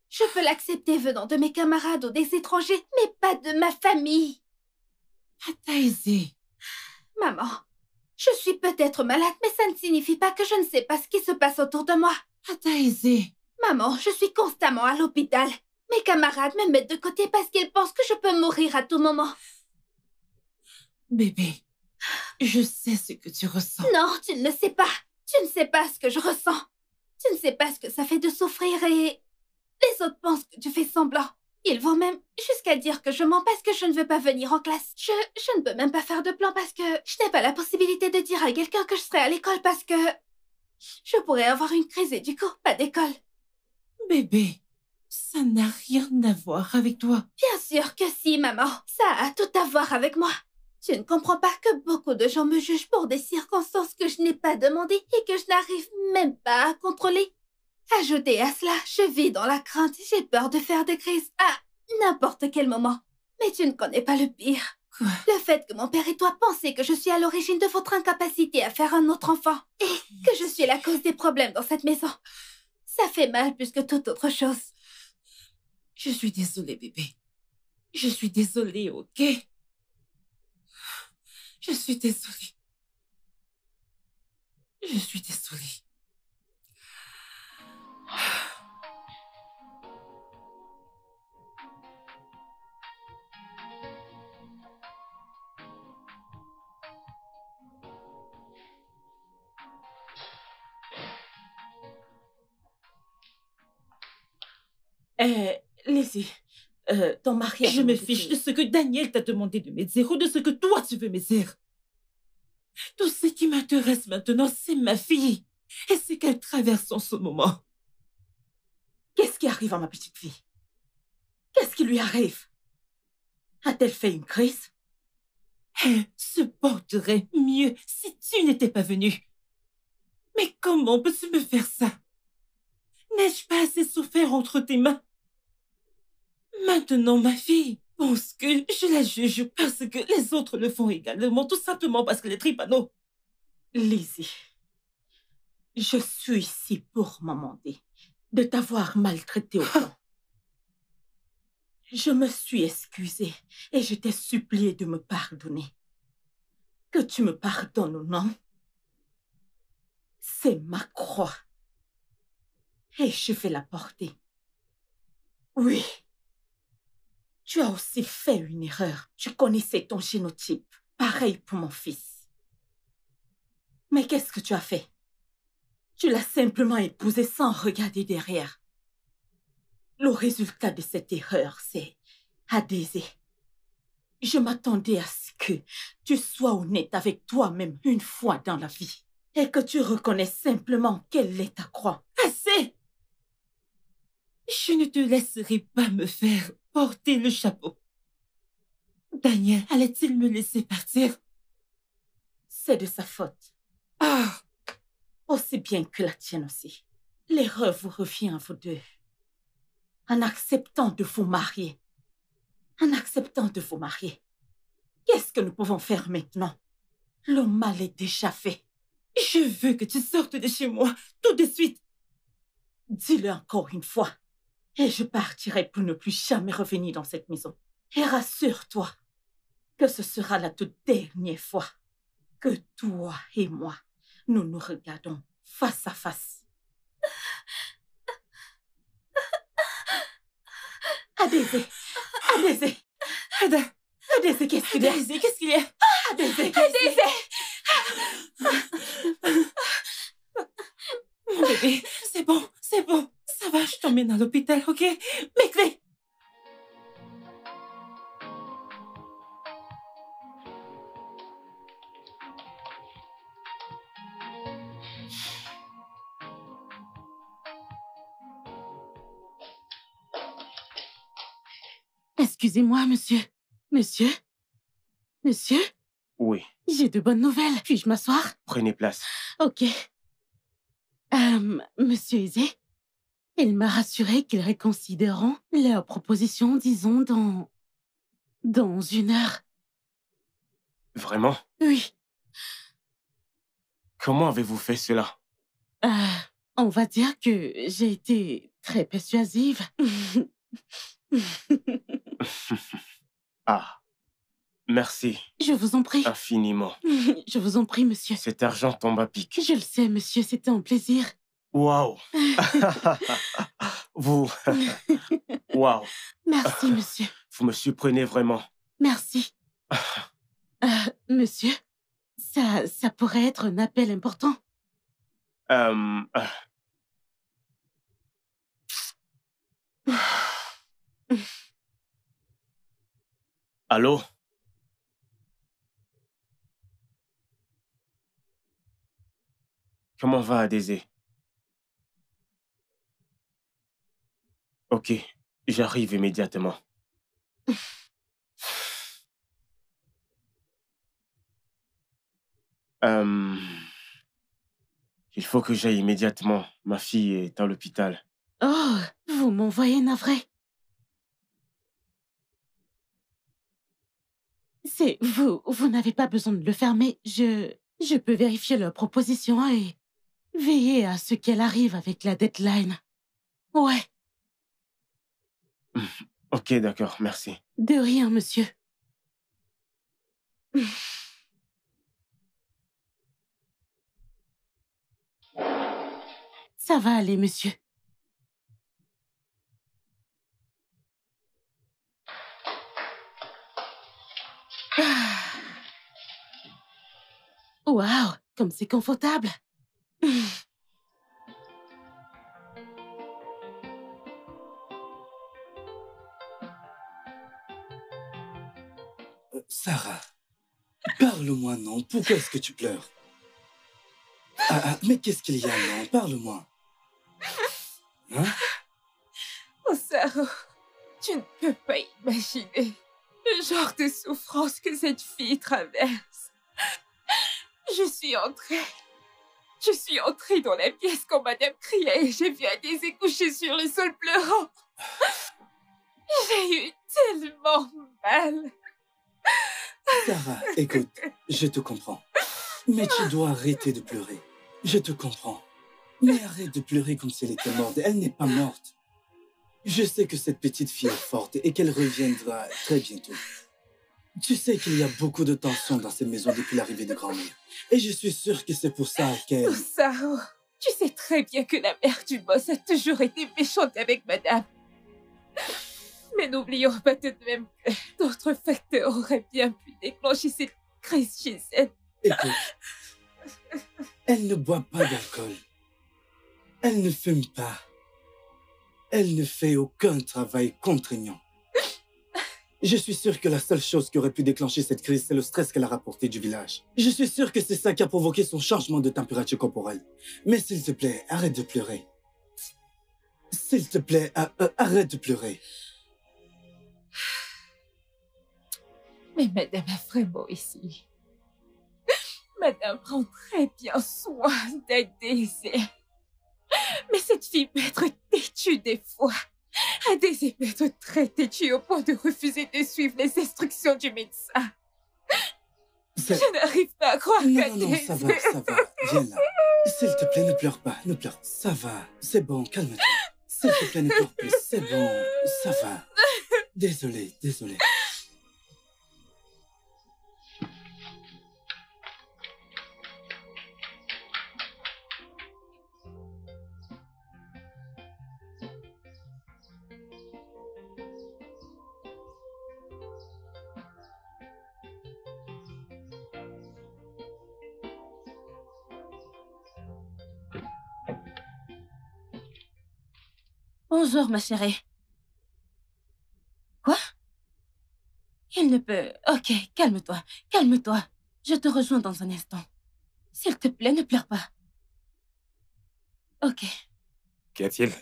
Je peux l'accepter venant de mes camarades ou des étrangers, mais pas de ma famille. Ataïsé. Maman, je suis peut-être malade, mais ça ne signifie pas que je ne sais pas ce qui se passe autour de moi. Ataïsé. Maman, je suis constamment à l'hôpital. Mes camarades me mettent de côté parce qu'ils pensent que je peux mourir à tout moment. Bébé, je sais ce que tu ressens. Non, tu ne le sais pas. Tu ne sais pas ce que je ressens. Tu ne sais pas ce que ça fait de souffrir et... Les autres pensent que tu fais semblant. Ils vont même jusqu'à dire que je mens parce que je ne veux pas venir en classe. Je ne peux même pas faire de plan parce que je n'ai pas la possibilité de dire à quelqu'un que je serai à l'école parce que... Je pourrais avoir une crise et du coup, pas d'école. Bébé, ça n'a rien à voir avec toi. Bien sûr que si, maman. Ça a tout à voir avec moi. Tu ne comprends pas que beaucoup de gens me jugent pour des circonstances que je n'ai pas demandées et que je n'arrive même pas à contrôler. Ajoutez à cela, je vis dans la crainte, j'ai peur de faire des crises à n'importe quel moment. Mais tu ne connais pas le pire. Quoi? Le fait que mon père et toi pensiez que je suis à l'origine de votre incapacité à faire un autre enfant et que je suis la cause des problèmes dans cette maison. Ça fait mal plus que toute autre chose. Je suis désolée, bébé. Je suis désolée, ok? Je suis désolée. Je suis désolée. Lizzie, ton mari... Je me fiche de ce que Daniel t'a demandé de me dire ou de ce que toi tu veux me dire. Tout ce qui m'intéresse maintenant, c'est ma fille et ce qu'elle traverse en ce moment. Qu'est-ce qui arrive à ma petite fille? Qu'est-ce qui lui arrive? A-t-elle fait une crise? Elle se porterait mieux si tu n'étais pas venu. Mais comment peux-tu me faire ça? N'ai-je pas assez souffert entre tes mains? Maintenant, ma fille pense que je la juge parce que les autres le font également, tout simplement parce qu'elle est tripano. Lizzie, je suis ici pour m'amender de t'avoir maltraité autant. Je me suis excusée et je t'ai supplié de me pardonner. Que tu me pardonnes ou non, c'est ma croix. Et je vais la porter. Oui. Tu as aussi fait une erreur. Tu connaissais ton génotype. Pareil pour mon fils. Mais qu'est-ce que tu as fait? Tu l'as simplement épousé sans regarder derrière. Le résultat de cette erreur, c'est Adésée. Je m'attendais à ce que tu sois honnête avec toi-même une fois dans la vie. et que tu reconnais simplement quelle est ta croix. Assez! Je ne te laisserai pas me faire porter le chapeau. Daniel allait-il me laisser partir? C'est de sa faute. Ah! Aussi bien que la tienne aussi. L'erreur vous revient à vous deux. En acceptant de vous marier. En acceptant de vous marier. Qu'est-ce que nous pouvons faire maintenant? Le mal est déjà fait. Je veux que tu sortes de chez moi, tout de suite. Dis-le encore une fois. Et je partirai pour ne plus jamais revenir dans cette maison. Et rassure-toi que ce sera la toute dernière fois que toi et moi, nous nous regardons face à face. Adésé, Adésé, Adésé, qu'est-ce qu'il y a? Adésé, qu'est-ce qu'il y a? Adésé, Adésé. Mon bébé, c'est bon, c'est bon. Ça va, je t'emmène à l'hôpital, ok? Mes clés. Excusez-moi, monsieur. Monsieur? Monsieur? Oui, J'ai de bonnes nouvelles. Puis-je m'asseoir? prenez place. Ok. Monsieur Aizé, il m'a rassuré qu'ils réconsidéreront leur proposition, disons, dans 1 heure. Vraiment? Oui. Comment avez-vous fait cela? On va dire que j'ai été très persuasive. Ah, merci Je vous en prie. infiniment. Je vous en prie, monsieur. Cet argent tombe à pic. Je le sais, monsieur, c'était un plaisir. Waouh! Vous... Waouh! Merci, monsieur. Vous me surprenez vraiment. Merci. Monsieur, ça pourrait être un appel important. Euh, Allô? Comment va Adésé? Ok, j'arrive immédiatement. Il faut que j'aille immédiatement. Ma fille est à l'hôpital. Oh, vous m'envoyez navré. Vous n'avez pas besoin de le faire, mais je peux vérifier leur proposition et veiller à ce qu'elle arrive avec la deadline. Ouais, Ok, d'accord, merci. de rien, monsieur. Ça va aller, monsieur. Waouh, comme c'est confortable. Sarah, parle-moi, non. Pourquoi est-ce que tu pleures? Mais qu'est-ce qu'il y a, non? Parle-moi. Hein? Oh, Sarah, tu ne peux pas imaginer le genre de souffrance que cette fille traverse. Je suis entrée dans la pièce quand madame criait et j'ai vu Adésé couché sur le sol pleurant. J'ai eu tellement mal. Sarah, écoute, je te comprends. Mais tu dois arrêter de pleurer. Je te comprends. Mais arrête de pleurer comme si elle était morte. Elle n'est pas morte. Je sais que cette petite fille est forte et qu'elle reviendra très bientôt. Tu sais qu'il y a beaucoup de tension dans cette maison depuis l'arrivée de grand-mère. Et je suis sûre que c'est pour ça qu'elle... Oh, Sarah, tu sais très bien que la mère du boss a toujours été méchante avec madame. Mais n'oublions pas tout de même que d'autres facteurs auraient bien pu déclencher cette crise chez elle. Écoute, elle ne boit pas d'alcool. Elle ne fume pas. Elle ne fait aucun travail contraignant. Je suis sûr que la seule chose qui aurait pu déclencher cette crise, c'est le stress qu'elle a rapporté du village. Je suis sûr que c'est ça qui a provoqué son changement de température corporelle. Mais s'il te plaît, arrête de pleurer. S'il te plaît, arrête de pleurer. Mais madame a vraiment ici. Madame prend très bien soin d'Adésé. Mais cette fille peut être têtue des fois. Adésé peut être très têtue au point de refuser de suivre les instructions du médecin. Je n'arrive pas à croire Non, ça va. Viens là. S'il te plaît, ne pleure pas, ne pleure. Ça va, c'est bon, calme-toi. S'il te plaît, ne pleure plus, c'est bon, ça va. Désolé. Bonjour, ma chérie. Quoi? Il ne peut... Ok, calme-toi. Je te rejoins dans un instant. S'il te plaît, ne pleure pas. Ok. Qu'y a-t-il?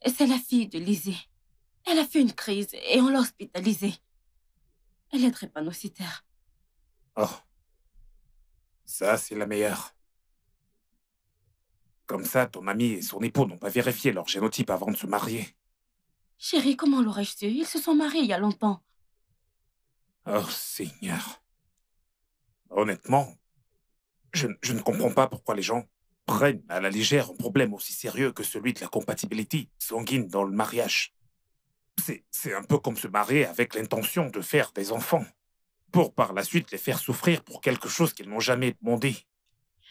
C'est la fille de Lizzie. Elle a fait une crise et on l'a hospitalisée. Elle est drépanocytaire. Oh. Ça, c'est la meilleure. Comme ça, ton ami et son époux n'ont pas vérifié leur génotype avant de se marier. Chérie, comment l'aurais-je su? Ils se sont mariés il y a longtemps. Oh, Seigneur. Honnêtement, je ne comprends pas pourquoi les gens prennent à la légère un problème aussi sérieux que celui de la compatibilité sanguine dans le mariage. C'est un peu comme se marier avec l'intention de faire des enfants, pour par la suite les faire souffrir pour quelque chose qu'ils n'ont jamais demandé.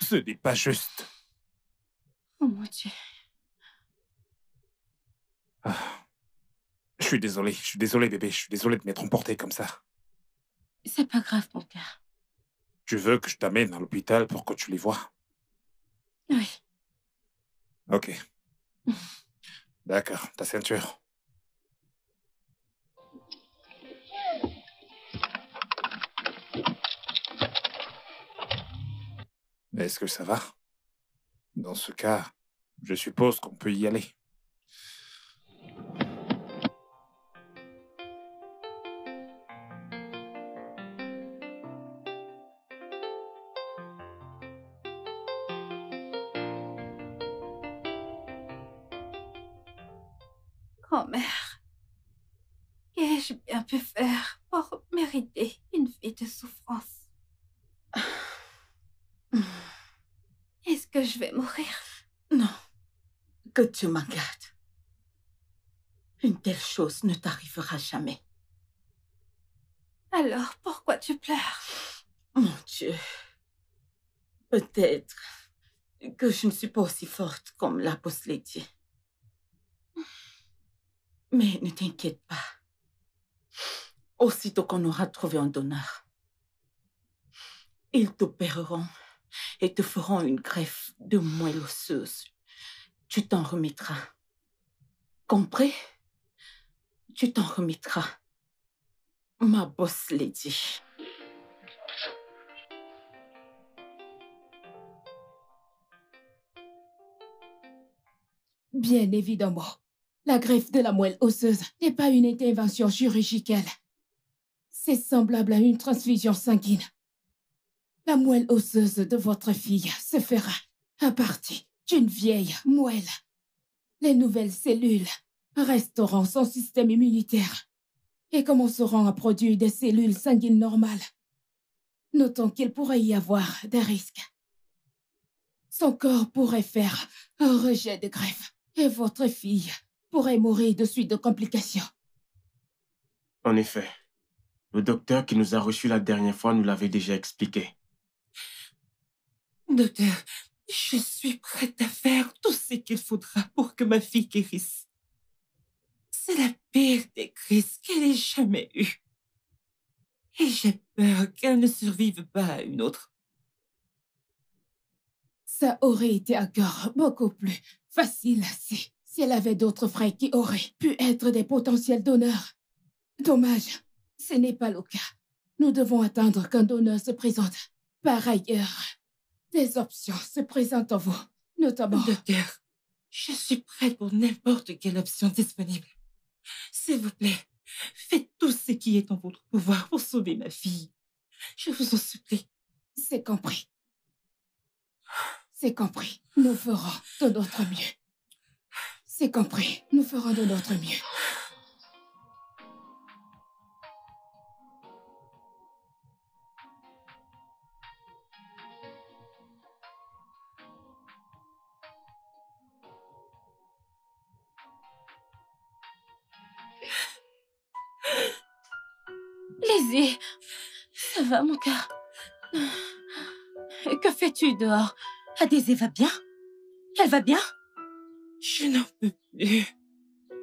Ce n'est pas juste. Oh mon Dieu. Je suis désolé bébé, je suis désolé de m'être emporté comme ça. C'est pas grave, mon cœur. Tu veux que je t'amène à l'hôpital pour que tu les vois? Oui. Ok. D'accord, ta ceinture. Est-ce que ça va? Dans ce cas, je suppose qu'on peut y aller. Grand-mère, qu'ai-je bien pu faire pour mériter une vie de souffrance? Est-ce que je vais mourir? Non, que Dieu m'en garde. Une telle chose ne t'arrivera jamais. Alors, pourquoi tu pleures? Mon Dieu, peut-être que je ne suis pas aussi forte comme la boss lady. Mais ne t'inquiète pas. Aussitôt qu'on aura trouvé un donneur, ils t'opéreront et te feront une greffe de moelle osseuse. Tu t'en remettras. Compris? Tu t'en remettras. Ma boss lady. Bien évidemment, la greffe de la moelle osseuse n'est pas une intervention chirurgicale. C'est semblable à une transfusion sanguine. La moelle osseuse de votre fille se fera à partir d'une vieille moelle. Les nouvelles cellules restaureront son système immunitaire et commenceront à produire des cellules sanguines normales. Notons qu'il pourrait y avoir des risques. Son corps pourrait faire un rejet de greffe et votre fille pourrait mourir de suite de complications. En effet, le docteur qui nous a reçus la dernière fois nous l'avait déjà expliqué. Docteur, je suis prête à faire tout ce qu'il faudra pour que ma fille guérisse. C'est la pire des crises qu'elle ait jamais eue. Et j'ai peur qu'elle ne survive pas à une autre. Ça aurait été encore beaucoup plus facile si elle avait d'autres frères qui auraient pu être des potentiels donneurs. Dommage, ce n'est pas le cas. Nous devons attendre qu'un donneur se présente. Par ailleurs, des options se présentent à vous, notamment... Docteur, je suis prête pour n'importe quelle option disponible. S'il vous plaît, faites tout ce qui est en votre pouvoir pour sauver ma fille. Je vous en supplie. C'est compris. C'est compris. Nous ferons de notre mieux. C'est compris. Nous ferons de notre mieux. Lizzie, ça va mon cœur? Que fais-tu dehors? Adésée va bien? Elle va bien? Je n'en peux plus.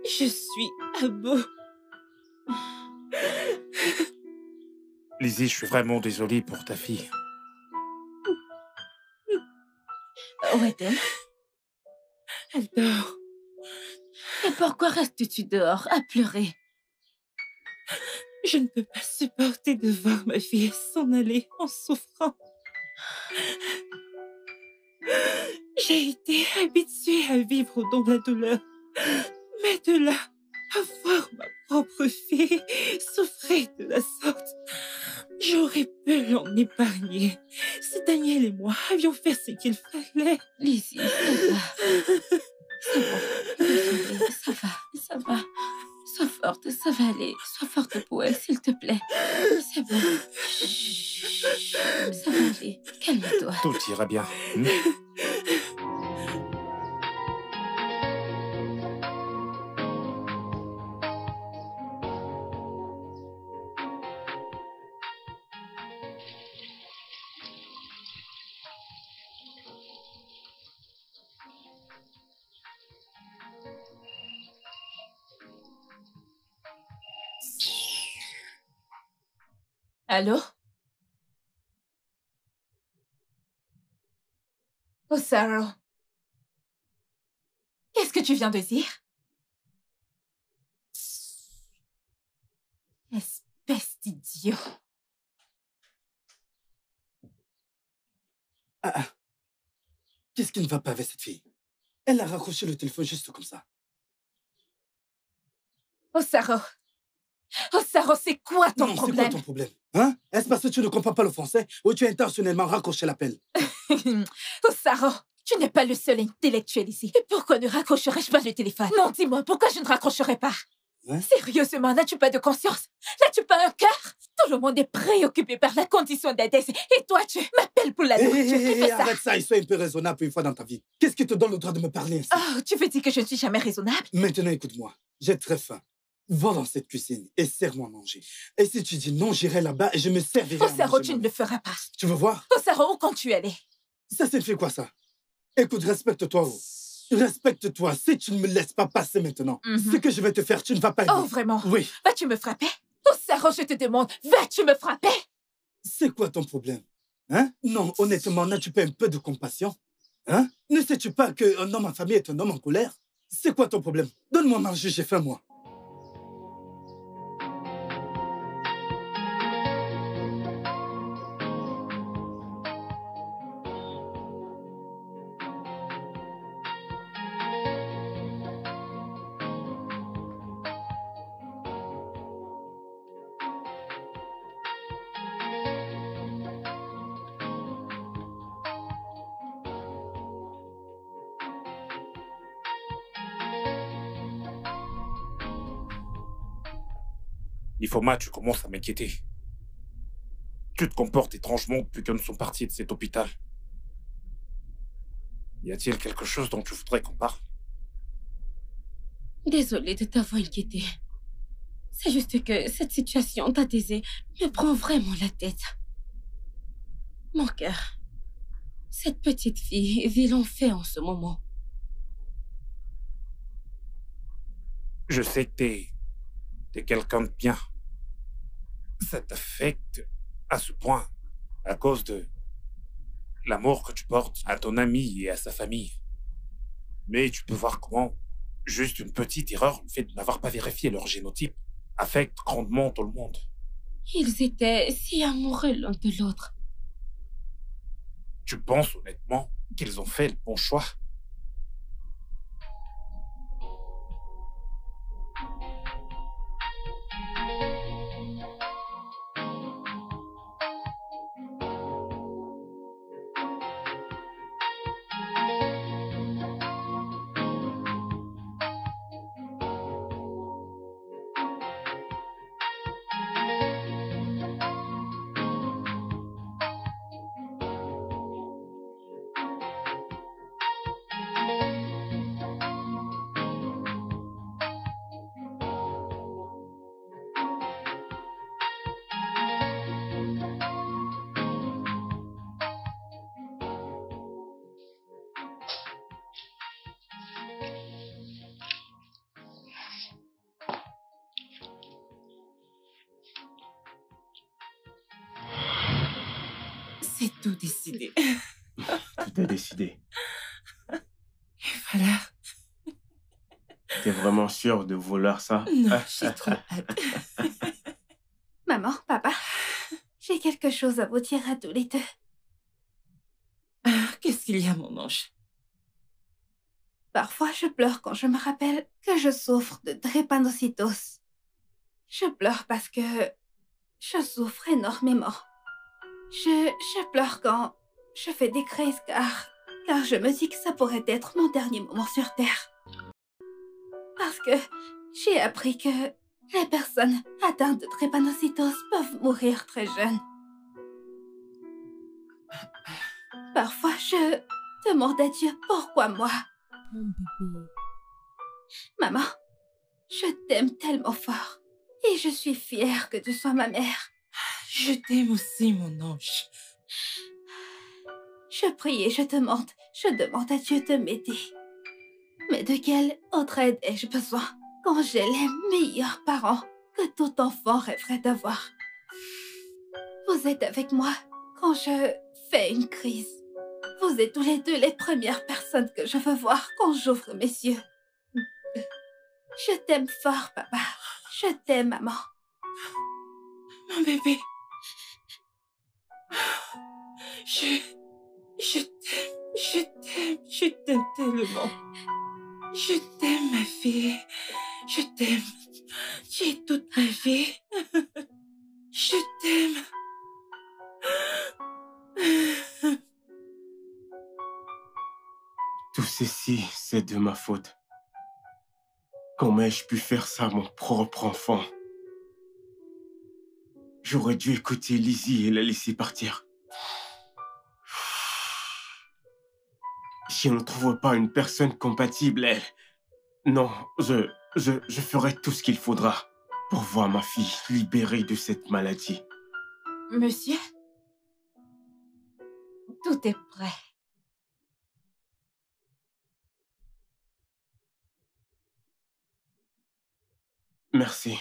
Je suis à bout. Lizzie, je suis vraiment désolé pour ta fille. Où est-elle? Elle dort. Et pourquoi restes-tu dehors à pleurer? Je ne peux pas supporter de voir ma fille s'en aller en souffrant. J'ai été habituée à vivre dans la douleur. Mais de là à voir ma propre fille souffrir de la sorte, j'aurais pu l'en épargner. Si Daniel et moi avions fait ce qu'il fallait. Lizzie, ça va. C'est bon. Désolée, ça va, ça va. Sois forte, ça va aller. Sois forte pour elle, s'il te plaît. C'est bon. Chut. Ça va aller. Calme-toi. Tout ira bien. Allô? Osaro, qu'est-ce que tu viens de dire? Espèce d'idiot. Qu'est-ce qui ne va pas avec cette fille? Elle a raccroché le téléphone juste comme ça. Osaro, c'est quoi ton problème? C'est quoi ton problème? Hein? Est-ce parce que tu ne comprends pas le français ou tu as intentionnellement raccroché l'appel? Osaro, tu n'es pas le seul intellectuel ici. Et pourquoi ne raccrocherais-je pas le téléphone? Non, dis-moi, pourquoi je ne raccrocherais pas? Hein? Sérieusement, n'as-tu pas de conscience? N'as-tu pas un cœur? Tout le monde est préoccupé par la condition d'Adès. Et toi, tu m'appelles pour la nourriture. Qui fait ça? Arrête ça et sois un peu raisonnable une fois dans ta vie. Qu'est-ce qui te donne le droit de me parler ainsi? Oh, tu veux dire que je ne suis jamais raisonnable? Maintenant, écoute-moi. J'ai très faim. Va dans cette cuisine et sers-moi à manger. Et si tu dis non, j'irai là-bas et je me servirai à Osaro, manger. tu ne le feras pas. Tu veux voir? Osaro, où comptes-tu aller? Ça signifie quoi, ça? Écoute, respecte-toi. Respecte-toi. Si tu ne me laisses pas passer maintenant, ce que je vais te faire, tu ne vas pas aimer. Oh, vraiment? Oui. Vas-tu me frapper? Osaro, je te demande, vas-tu me frapper? C'est quoi ton problème? Hein? Non, honnêtement, n'as-tu pas un peu de compassion? Hein? Ne sais-tu pas qu'un homme en famille est un homme en colère? C'est quoi ton problème? Donne-moi manger, j'ai faim, moi. Ifoma, tu commences à m'inquiéter. Tu te comportes étrangement depuis que nous sommes partis de cet hôpital. Y a-t-il quelque chose dont tu voudrais qu'on parle? Désolée de t'avoir inquiétée. C'est juste que cette situation d'Adésée me prend vraiment la tête. Mon cœur, cette petite fille vit l'enfer en ce moment. Je sais que t'es quelqu'un de bien. Ça t'affecte à ce point à cause de l'amour que tu portes à ton ami et à sa famille. Mais tu peux voir comment juste une petite erreur, le fait de n'avoir pas vérifié leur génotype, affecte grandement tout le monde. Ils étaient si amoureux l'un de l'autre. Tu penses honnêtement qu'ils ont fait le bon choix? C'est tout décidé. Tout est décidé. Voilà. T'es vraiment sûr de vouloir ça? Non, j'ai trop hâte. Maman, papa, j'ai quelque chose à vous dire à tous les deux. Qu'est-ce qu'il y a, mon ange? Parfois, je pleure quand je me rappelle que je souffre de drépanocytose. Je pleure parce que je souffre énormément. Je pleure quand je fais des crises car je me dis que ça pourrait être mon dernier moment sur Terre. Parce que j'ai appris que les personnes atteintes de drépanocytose peuvent mourir très jeunes. Parfois, je demande à Dieu pourquoi moi. Mon bébé. Maman, je t'aime tellement fort et je suis fière que tu sois ma mère. Je t'aime aussi, mon ange. Je prie et je demande à Dieu de m'aider. Mais de quelle autre aide ai-je besoin quand j'ai les meilleurs parents que tout enfant rêverait d'avoir? Vous êtes avec moi quand je fais une crise. Vous êtes tous les deux les premières personnes que je veux voir quand j'ouvre mes yeux. Je t'aime fort, papa. Je t'aime, maman. Mon bébé. Je t'aime tellement. Je t'aime, ma fille. Je t'aime. Tu es toute ma vie. Je t'aime. Tout ceci, c'est de ma faute. Comment ai-je pu faire ça à mon propre enfant? J'aurais dû écouter Lizzie et la laisser partir. Si on ne trouve pas une personne compatible, elle... Non, je ferai tout ce qu'il faudra pour voir ma fille libérée de cette maladie. Monsieur, tout est prêt. Merci.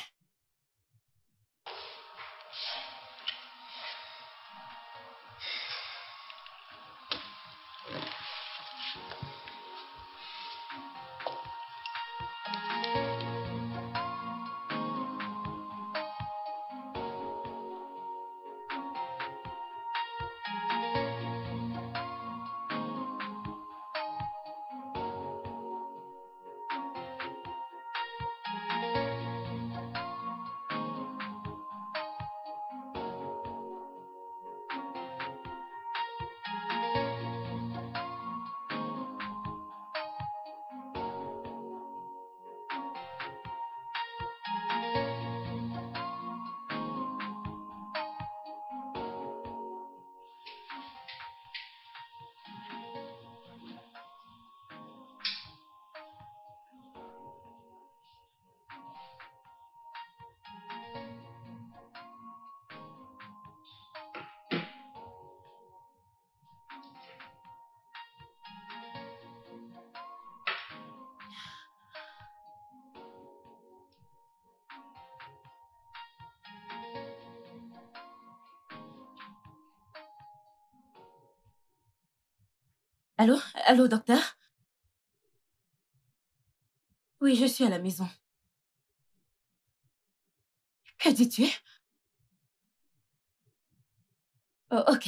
Allô? Allô, docteur? Oui, je suis à la maison. Que dis-tu? Oh, ok.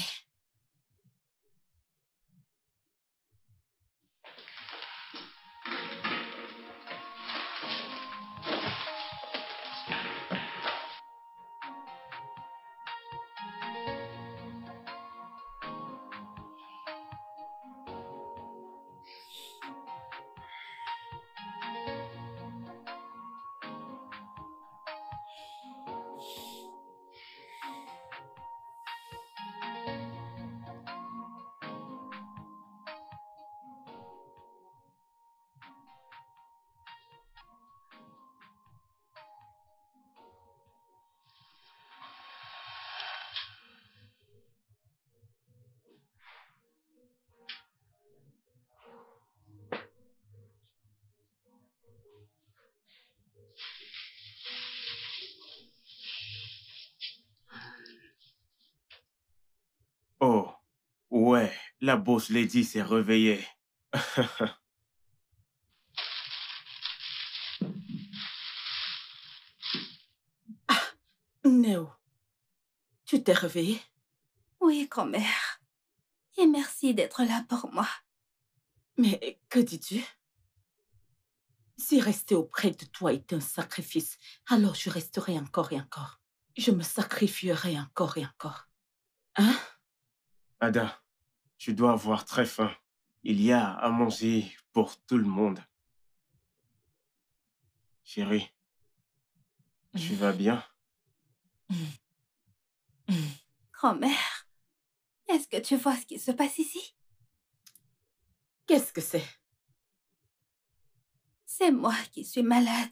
Oh, ouais, la boss lady s'est réveillée. Néo, tu t'es réveillée? Oui, grand-mère. Et merci d'être là pour moi. Mais que dis-tu? Si rester auprès de toi est un sacrifice, alors je resterai encore et encore. Je me sacrifierai encore et encore. Hein? Ada, tu dois avoir très faim. Il y a à manger pour tout le monde. Chérie, tu vas bien? Grand-mère, est-ce que tu vois ce qui se passe ici? Qu'est-ce que c'est? C'est moi qui suis malade.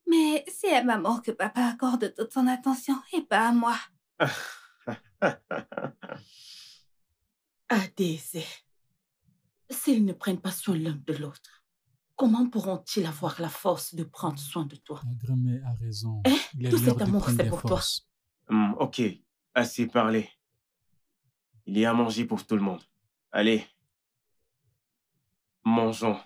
Mais c'est à maman que papa accorde toute son attention et pas à moi. Adésé, s'ils ne prennent pas soin l'un de l'autre, comment pourront-ils avoir la force de prendre soin de toi? Ta grand-mère a raison. Hein? Il est Tout l'heure cet de amour, prendre c'est des pour toi. forces. Ok, assez parlé. Il y a à manger pour tout le monde. Allez, mangeons.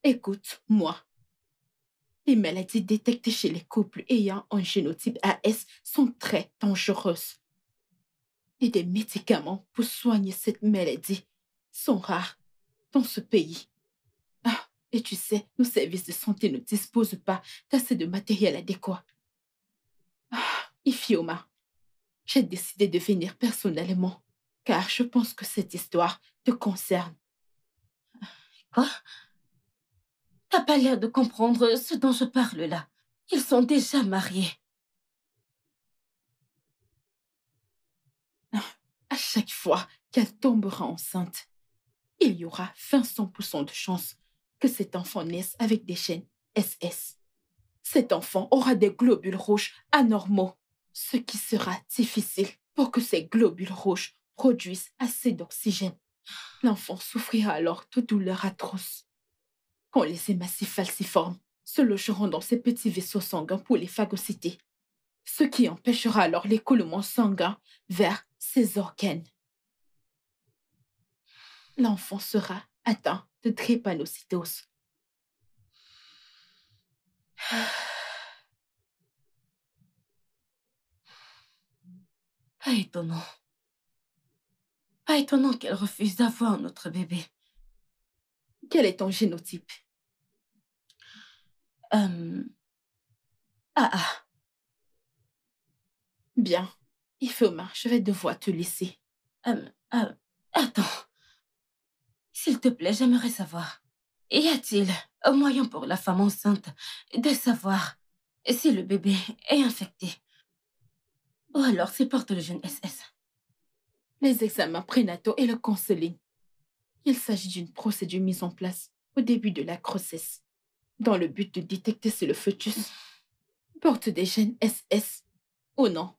Écoute, moi. Les maladies détectées chez les couples ayant un génotype AS sont très dangereuses. Et des médicaments pour soigner cette maladie sont rares dans ce pays. Ah, et tu sais, nos services de santé ne disposent pas d'assez de matériel adéquat. Ah, Ifioma, j'ai décidé de venir personnellement, car je pense que cette histoire te concerne. Quoi? T'as pas l'air de comprendre ce dont je parle là. Ils sont déjà mariés. À chaque fois qu'elle tombera enceinte, il y aura 500% de chance que cet enfant naisse avec des gènes SS. Cet enfant aura des globules rouges anormaux, ce qui sera difficile pour que ces globules rouges produisent assez d'oxygène. L'enfant souffrira alors de douleurs atroces. Quand les hématies falciformes se logeront dans ces petits vaisseaux sanguins pour les phagocyter, ce qui empêchera alors l'écoulement sanguin vers ses organes. L'enfant sera atteint de drépanocytose. Pas étonnant. Pas étonnant qu'elle refuse d'avoir notre bébé. Quel est ton génotype? Ah. Bien. Ifeoma, je vais devoir te laisser. Attends. S'il te plaît, j'aimerais savoir. Y a-t-il un moyen pour la femme enceinte de savoir si le bébé est infecté? Ou alors s'il porte le gène SS? Les examens prénataux et le counseling. Il s'agit d'une procédure mise en place au début de la grossesse, dans le but de détecter si le fœtus porte des gènes SS ou non.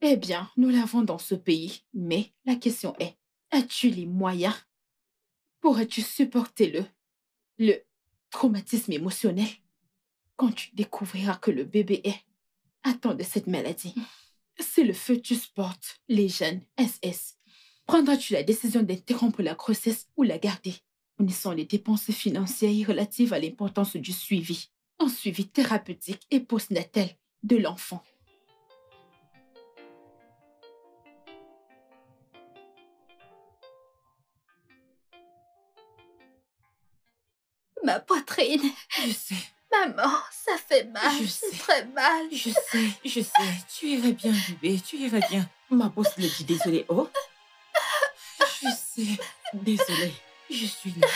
Eh bien, nous l'avons dans ce pays, mais la question est, as-tu les moyens? Pourrais-tu supporter le traumatisme émotionnel quand tu découvriras que le bébé est Attends de cette maladie. Si le fœtus porte les gènes SS, prendras-tu la décision d'interrompre la grossesse ou la garder? Connaissant les dépenses financières relatives à l'importance du suivi, un suivi thérapeutique et postnatal de l'enfant. Ma poitrine. Je sais, Maman, ça fait mal. Je C'est sais. très mal. je sais. Tu irais bien, bébé, tu irais bien. Ma boss le dit désolé. Oh, Je sais. désolé. Je suis là,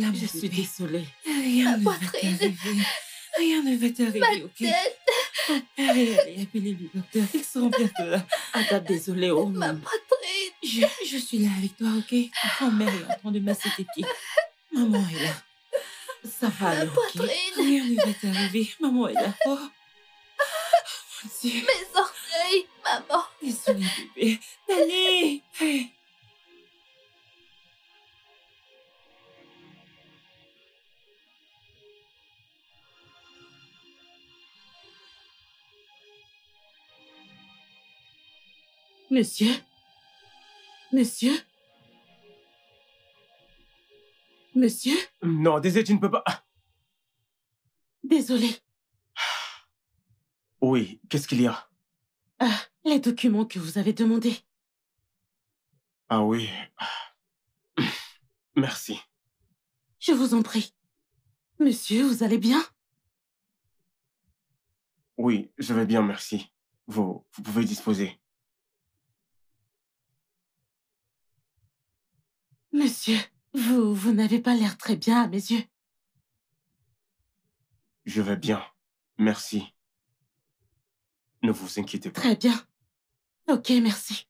mon Je suis bébé. désolée. Rien ne va poitrine. t'arriver. Rien ne va t'arriver, ok? Tête, Ton père est allé appeler le docteur. Ils seront bientôt là. Ada, désolée. Oh, ma poitrine. Je suis là avec toi, ok? Grand-mère est en train de masser tes pieds. Maman est là. ça va aller, ok? Poitrine. Rien ne va t'arriver. Maman est là. Oh, mon Dieu. Mes orteils. Maman. Désolée, bébé. Dali! Hey. Monsieur? Monsieur? Monsieur? Non, désolé, tu ne peux pas. Désolé. Oui, qu'est-ce qu'il y a? Ah, les documents que vous avez demandés. Ah oui. Merci. Je vous en prie. Monsieur, vous allez bien? Oui, je vais bien, merci. Vous pouvez disposer. Monsieur, vous n'avez pas l'air très bien à mes yeux. Je vais bien. Merci. Ne vous inquiétez pas. Très bien. Ok, merci.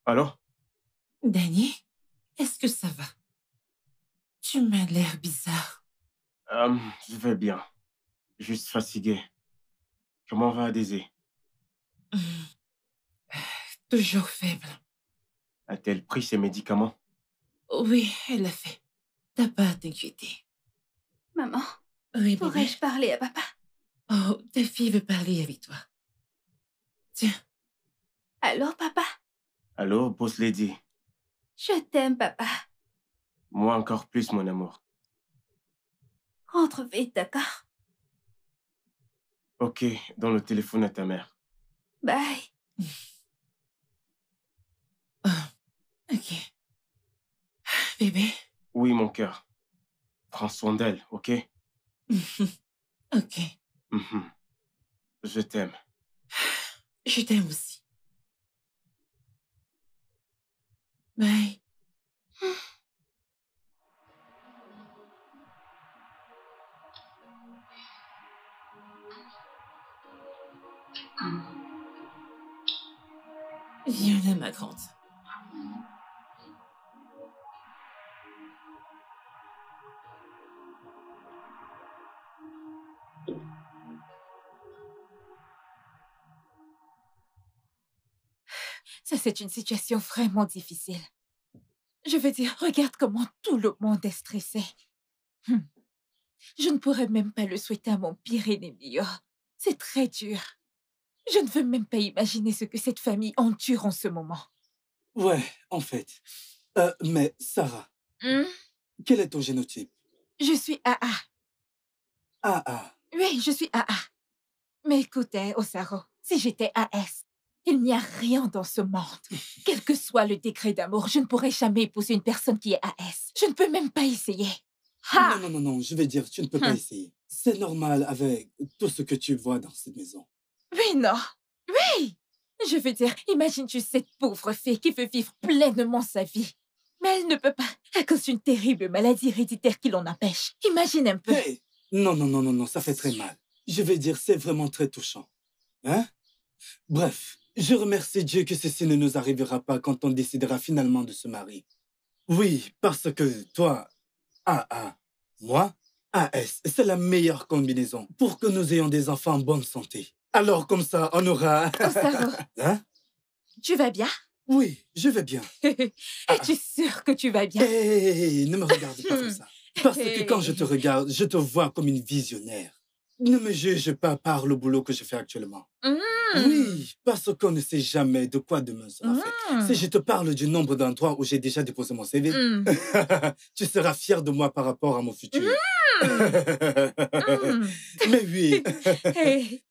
Allô? Danny, est-ce que ça va? Tu m'as l'air bizarre. Je vais bien. Juste fatigué. Comment va Daisy? Toujours faible. A-t-elle pris ses médicaments? Oui, elle l'a fait. T'as pas à t'inquiéter. Maman, Oui, bébé. pourrais-je parler à papa? Oh, ta fille veut parler avec toi. Tiens, Allô, papa? Allô, boss lady? Je t'aime, papa. Moi encore plus, mon amour. Rentre vite, d'accord? Ok, dans le téléphone à ta mère. Bye. ok. Bébé, Oui, mon cœur. Prends soin d'elle, ok? ok. Mhm. Je t'aime. Je t'aime aussi. Bye. Viens là, ma grande. Ça, c'est une situation vraiment difficile. Je veux dire, regarde comment tout le monde est stressé. Je ne pourrais même pas le souhaiter à mon pire ennemi. Oh, c'est très dur. Je ne veux même pas imaginer ce que cette famille endure en ce moment. Ouais, en fait. Mais Sarah, quel est ton génotype? Je suis AA. AA. Oui, je suis AA. Mais écoutez, Osaro, si j'étais AS, il n'y a rien dans ce monde. Quel que soit le degré d'amour, je ne pourrais jamais épouser une personne qui est AS. Je ne peux même pas essayer. Ha! Non, je vais dire, tu ne peux pas essayer. C'est normal avec tout ce que tu vois dans cette maison. Oui, non. Oui! Je veux dire, imagine-tu cette pauvre fille qui veut vivre pleinement sa vie. Mais elle ne peut pas, à cause d'une terrible maladie héréditaire qui l'en empêche. Imagine un peu. Hey! Non, ça fait très mal. Je vais dire, c'est vraiment très touchant. Hein? Bref, je remercie Dieu que ceci ne nous arrivera pas quand on décidera finalement de se marier. Oui, parce que toi, AA, moi, AS, c'est la meilleure combinaison pour que nous ayons des enfants en bonne santé. Alors comme ça, on aura... Osaro, Hein? tu vas bien? Oui, je vais bien. Es-tu sûr que tu vas bien? Hé, ne me regarde pas comme ça. Parce que quand je te regarde, je te vois comme une visionnaire. Ne me juge pas par le boulot que je fais actuellement. Oui, parce qu'on ne sait jamais de quoi demain sera fait. Si je te parle du nombre d'endroits où j'ai déjà déposé mon CV, tu seras fier de moi par rapport à mon futur. Mais oui. Hey,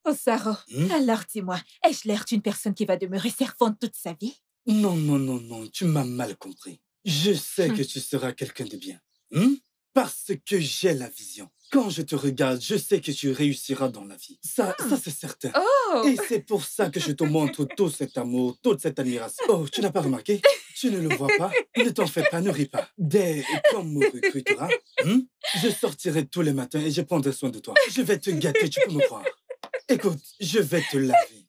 Osaro, alors dis-moi, ai-je l'air d'une personne qui va demeurer servante toute sa vie? Non, non, non, non, tu m'as mal compris. Je sais que tu seras quelqu'un de bien. Parce que j'ai la vision. Quand je te regarde, je sais que tu réussiras dans la vie. Ça c'est certain. Oh! Et c'est pour ça que je te montre tout cet amour, toute cette admiration. Oh, tu n'as pas remarqué? Tu ne le vois pas? Ne t'en fais pas, ne ris pas. Dès qu'on me recrutera, je sortirai tous les matins et je prendrai soin de toi. Je vais te gâter, tu peux me croire. Écoute, je vais te laver.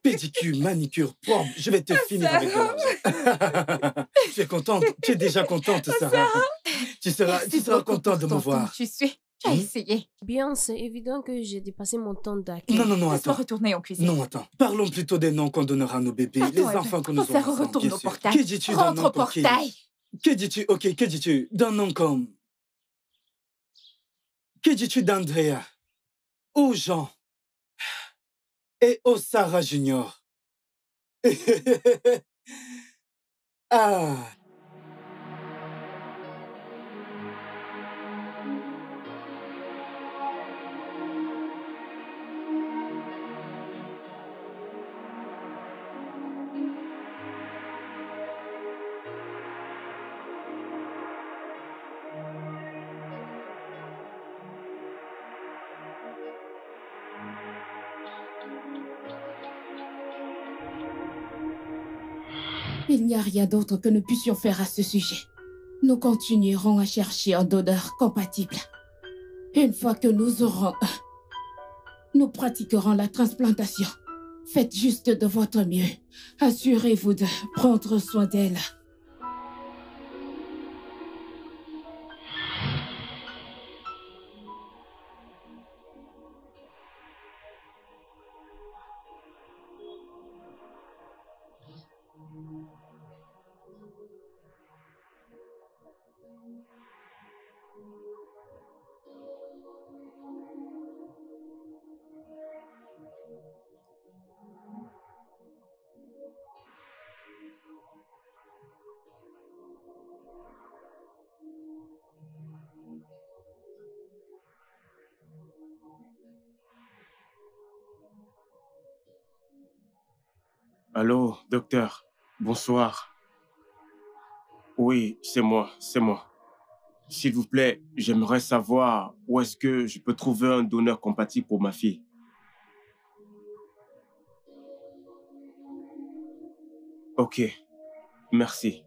Pédicure, manicure, propre, je vais te finir avec de l'argent. Tu es contente? Tu es déjà contente, Sarah? Tu seras contente de me voir. Tu suis. Tu as essayé. Bien, c'est évident que j'ai dépassé mon temps d'accueil. Non, Laisse-moi attends. retourner en cuisine. Non, attends. Parlons plutôt des noms qu'on donnera à nos bébés, les enfants que nous aurons Osaro, ensemble, retourne bien au sûr. portail. Que dis-tu d'un Rentre nom au comme portail. Que dis-tu, ok, que dis-tu d'un nom comme... Que dis-tu d'Andrea, ou Jean, et Osara Junior? Ah, Il n'y a rien d'autre que nous puissions faire à ce sujet. Nous continuerons à chercher un donneur compatible. Une fois que nous aurons un, nous pratiquerons la transplantation. Faites juste de votre mieux. Assurez-vous de prendre soin d'elle. Allô, docteur. Bonsoir. Oui, c'est moi, c'est moi. S'il vous plaît, j'aimerais savoir où est-ce que je peux trouver un donneur compatible pour ma fille. Ok, merci.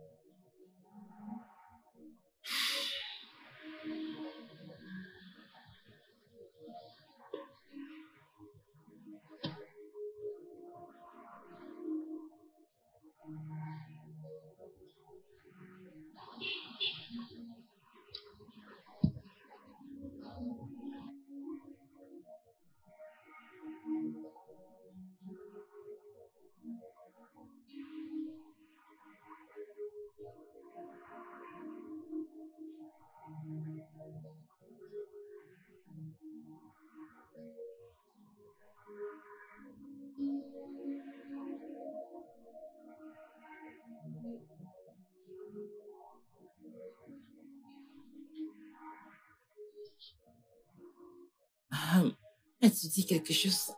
As-tu dit quelque chose?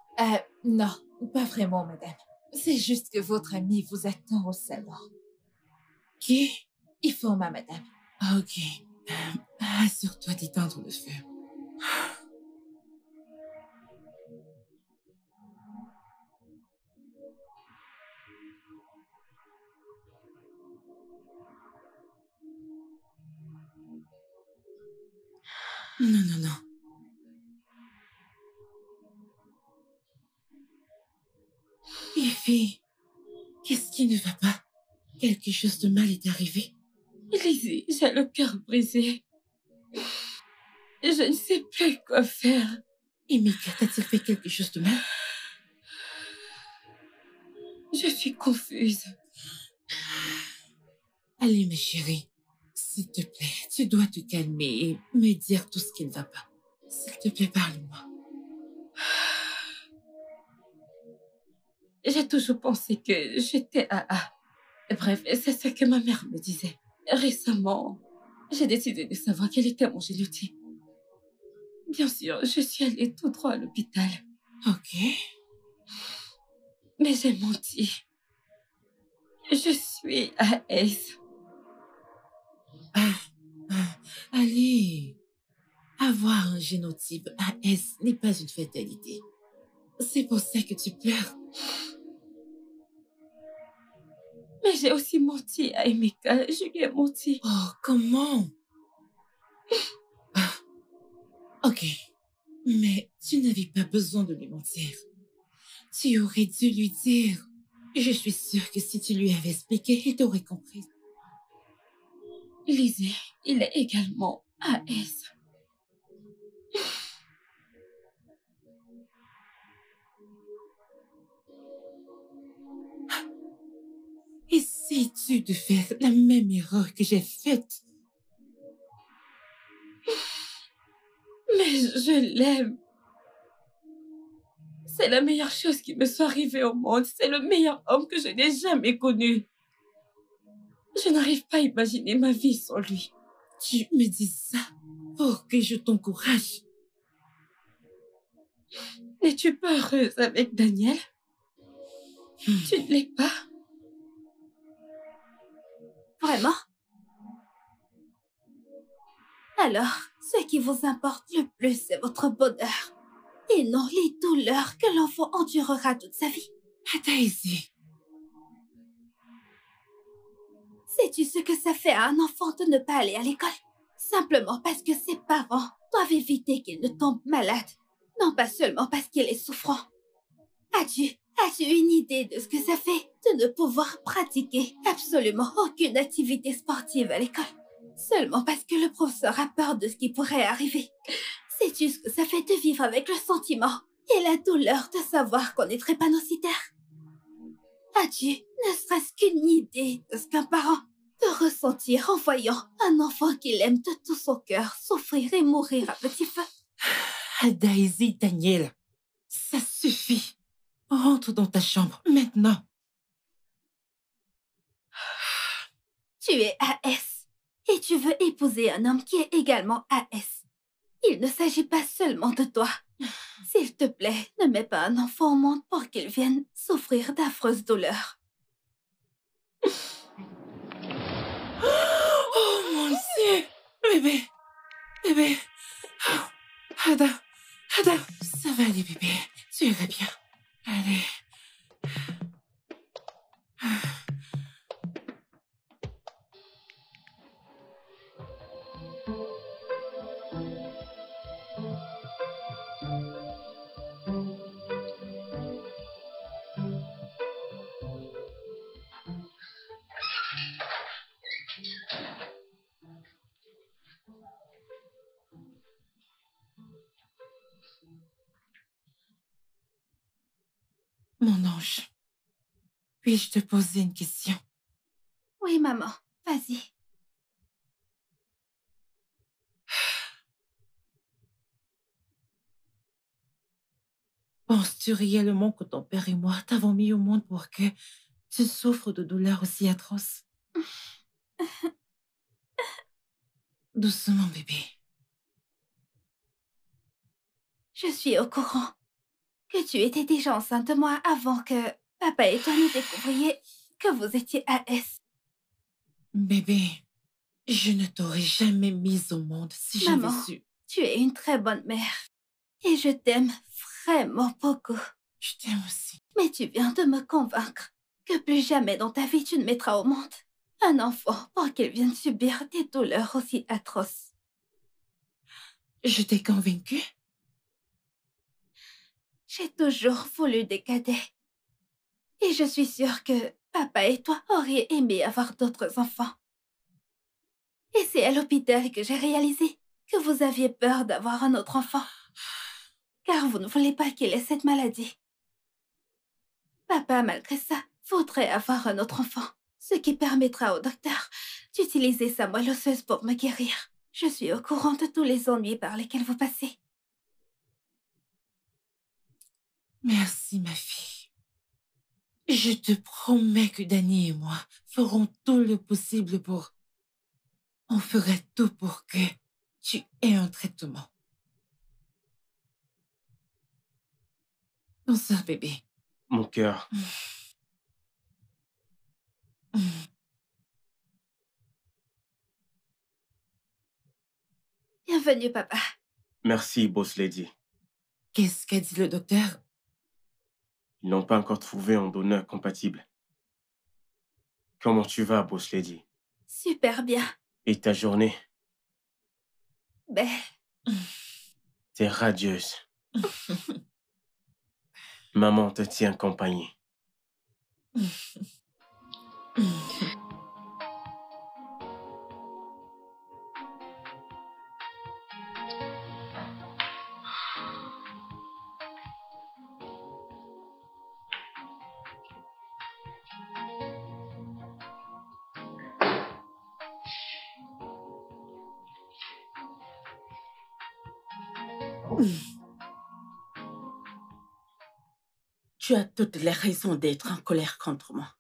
Non, pas vraiment, madame. C'est juste que votre ami vous attend au salon. Qui? Ifoma, madame. Ok. Assure-toi d'éteindre le feu. Non, non, non. Ify, qu'est-ce qui ne va pas? Quelque chose de mal est arrivé. Lizzie, j'ai le cœur brisé. Je ne sais plus quoi faire. Emeka, t'a-t-il fait quelque chose de mal? Je suis confuse. Allez, ma chérie, s'il te plaît, tu dois te calmer et me dire tout ce qui ne va pas. S'il te plaît, parle-moi. J'ai toujours pensé que j'étais AA. Bref, c'est ce que ma mère me disait. Récemment, j'ai décidé de savoir quel était mon génotype. Bien sûr, je suis allée tout droit à l'hôpital. Ok. Mais j'ai menti. Je suis AS. Allez. Avoir un génotype AS n'est pas une fatalité. C'est pour ça que tu pleures. Mais j'ai aussi menti à Emeka. Je lui ai menti. Oh, comment? Ok. Mais tu n'avais pas besoin de lui mentir. Tu aurais dû lui dire. Je suis sûre que si tu lui avais expliqué, il t'aurait compris. Lizzie, il est également AS. Essayes-tu de faire la même erreur que j'ai faite? Mais je l'aime. C'est la meilleure chose qui me soit arrivée au monde. C'est le meilleur homme que je n'ai jamais connu. Je n'arrive pas à imaginer ma vie sans lui. Tu me dis ça pour que je t'encourage. N'es-tu pas heureuse avec Daniel? Tu ne l'es pas? Vraiment? Alors, ce qui vous importe le plus, c'est votre bonheur. Et non les douleurs que l'enfant endurera toute sa vie. Daisy. Sais-tu ce que ça fait à un enfant de ne pas aller à l'école? Simplement parce que ses parents doivent éviter qu'il ne tombe malade. Non pas seulement parce qu'il est souffrant. As-tu une idée de ce que ça fait de ne pouvoir pratiquer absolument aucune activité sportive à l'école? Seulement parce que le professeur a peur de ce qui pourrait arriver. Sais-tu ce que ça fait de vivre avec le sentiment et la douleur de savoir qu'on est drépanocytaire? As-tu ne serait-ce qu'une idée de ce qu'un parent peut ressentir en voyant un enfant qu'il aime de tout son cœur souffrir et mourir à petit feu? Daisy, Daniel, ça suffit. Rentre dans ta chambre, maintenant. Tu es AS et tu veux épouser un homme qui est également AS. Il ne s'agit pas seulement de toi. S'il te plaît, ne mets pas un enfant au monde pour qu'il vienne souffrir d'affreuses douleurs. Oh mon Dieu! Bébé! Bébé! Ada! Ada! Ça va aller, bébé. Tu iras bien. Allez. Mon ange, puis-je te poser une question? Oui, maman. Vas-y. Penses-tu réellement que ton père et moi t'avons mis au monde pour que tu souffres de douleurs aussi atroces? Doucement, bébé. Je suis au courant que tu étais déjà enceinte de moi avant que papa et toi ne découvriez que vous étiez AS. Bébé, je ne t'aurais jamais mise au monde si j'avais Maman, su. tu es une très bonne mère. Et je t'aime vraiment beaucoup. Je t'aime aussi. Mais tu viens de me convaincre que plus jamais dans ta vie tu ne mettras au monde un enfant pour qu'il vienne subir des douleurs aussi atroces. Je t'ai convaincue? J'ai toujours voulu des cadets. Et je suis sûre que papa et toi auriez aimé avoir d'autres enfants. Et c'est à l'hôpital que j'ai réalisé que vous aviez peur d'avoir un autre enfant. Car vous ne voulez pas qu'il ait cette maladie. Papa, malgré ça, voudrait avoir un autre enfant. Ce qui permettra au docteur d'utiliser sa moelle osseuse pour me guérir. Je suis au courant de tous les ennuis par lesquels vous passez. Merci, ma fille. Je te promets que Danny et moi ferons tout le possible pour... On ferait tout pour que tu aies un traitement. Bonsoir, bébé. Mon cœur. Bienvenue, papa. Merci, Boss Lady. Qu'est-ce qu'a dit le docteur? Ils n'ont pas encore trouvé un donneur compatible. Comment tu vas, Boss Lady? Super bien. Et ta journée? Ben... T'es radieuse. Maman te tient compagnie. Tu as toutes les raisons d'être en colère contre moi.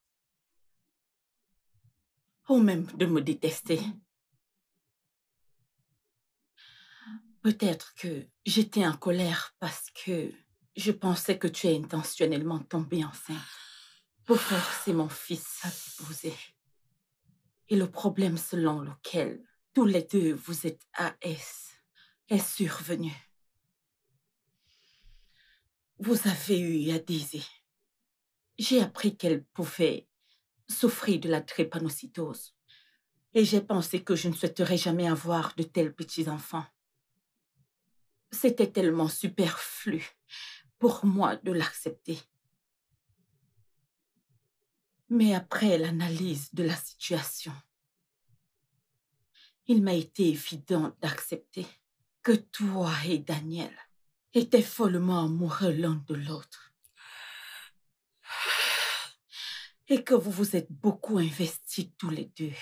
Ou même de me détester. Peut-être que j'étais en colère parce que je pensais que tu es intentionnellement tombée enceinte pour forcer mon fils à t'épouser. Et le problème selon lequel tous les deux vous êtes AS est survenu. Vous avez eu à Daisy. J'ai appris qu'elle pouvait souffrir de la drépanocytose. Et j'ai pensé que je ne souhaiterais jamais avoir de tels petits-enfants. C'était tellement superflu pour moi de l'accepter. Mais après l'analyse de la situation, il m'a été évident d'accepter que toi et Daniel étaient follement amoureux l'un de l'autre. Et que vous vous êtes beaucoup investis tous les deux.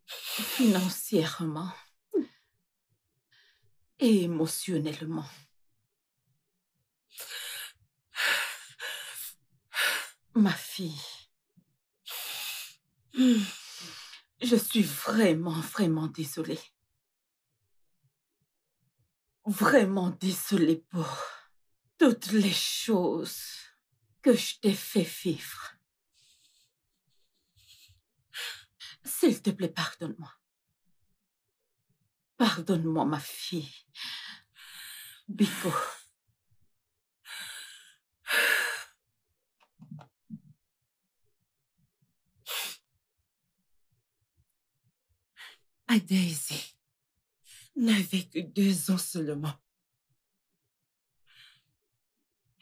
Financièrement et émotionnellement. Ma fille, je suis vraiment désolée. Vraiment désolée pour toutes les choses que je t'ai fait vivre. S'il te plaît, pardonne-moi. Pardonne-moi, ma fille. Biko. Daisy n'avait que 2 ans seulement.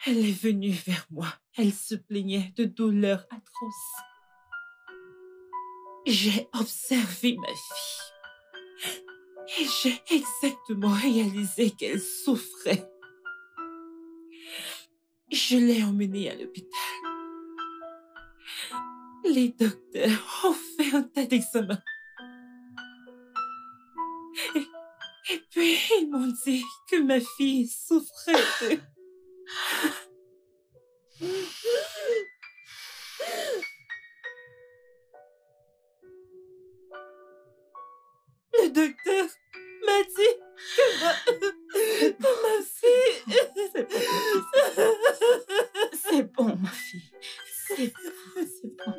Elle est venue vers moi. Elle se plaignait de douleurs atroces. J'ai observé ma fille et j'ai exactement réalisé qu'elle souffrait. Je l'ai emmenée à l'hôpital. Les docteurs ont fait un tas d'examens. Et puis, ils m'ont dit que ma fille souffrait de... Le docteur m'a dit que ma fille... C'est bon, ma fille. C'est bon.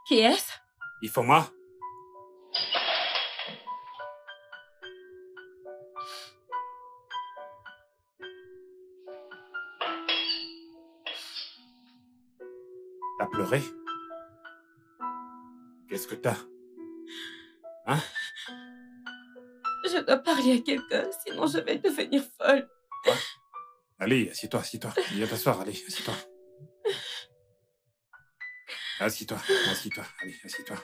Qui est-ce? Ifoma? T'as pleuré? Qu'est-ce que t'as? Hein? Je dois parler à quelqu'un, sinon je vais devenir folle. Quoi? Allez, assieds-toi, assieds-toi. Viens t'asseoir, allez, assieds-toi. Assieds-toi, assieds-toi, allez, assieds-toi.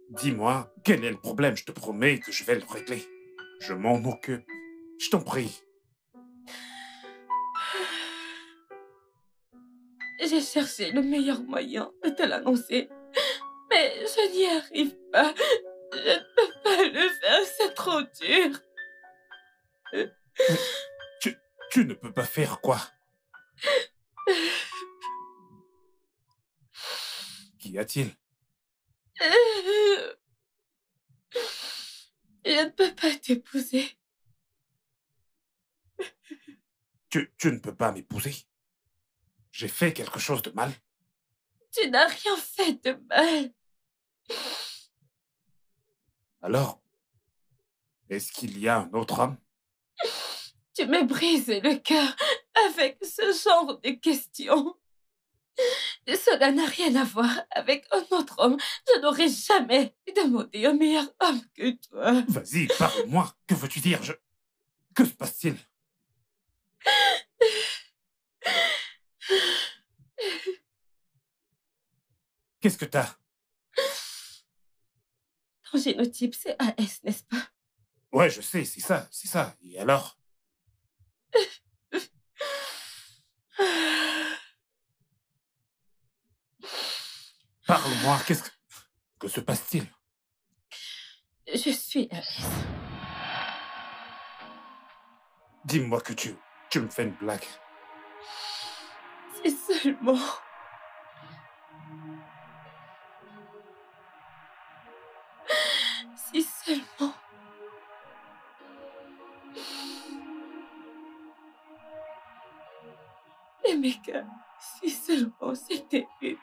Dis-moi, quel est le problème? Je te promets que je vais le régler. Je m'en occupe. Je t'en prie. J'ai cherché le meilleur moyen de te l'annoncer, mais je n'y arrive pas. Je ne peux pas le faire, c'est trop dur. Tu ne peux pas faire quoi? Qu'y a-t-il? Je ne peux pas t'épouser. Tu ne peux pas m'épouser? J'ai fait quelque chose de mal? Tu n'as rien fait de mal. Alors, est-ce qu'il y a un autre homme? Tu me brises le cœur avec ce genre de questions. Cela n'a rien à voir avec un autre homme. Je n'aurais jamais demandé un meilleur homme que toi. Vas-y, parle-moi. Que veux-tu dire? Que se passe-t-il? Qu'est-ce que t'as? Ton génotype, c'est AS, n'est-ce pas? Ouais, je sais, c'est ça, c'est ça. Et alors? Parle-moi, que se passe-t-il? Je suis AS. Dis-moi que tu me fais une blague. C'est seulement... Si seulement... Les mécas, si seulement c'était une...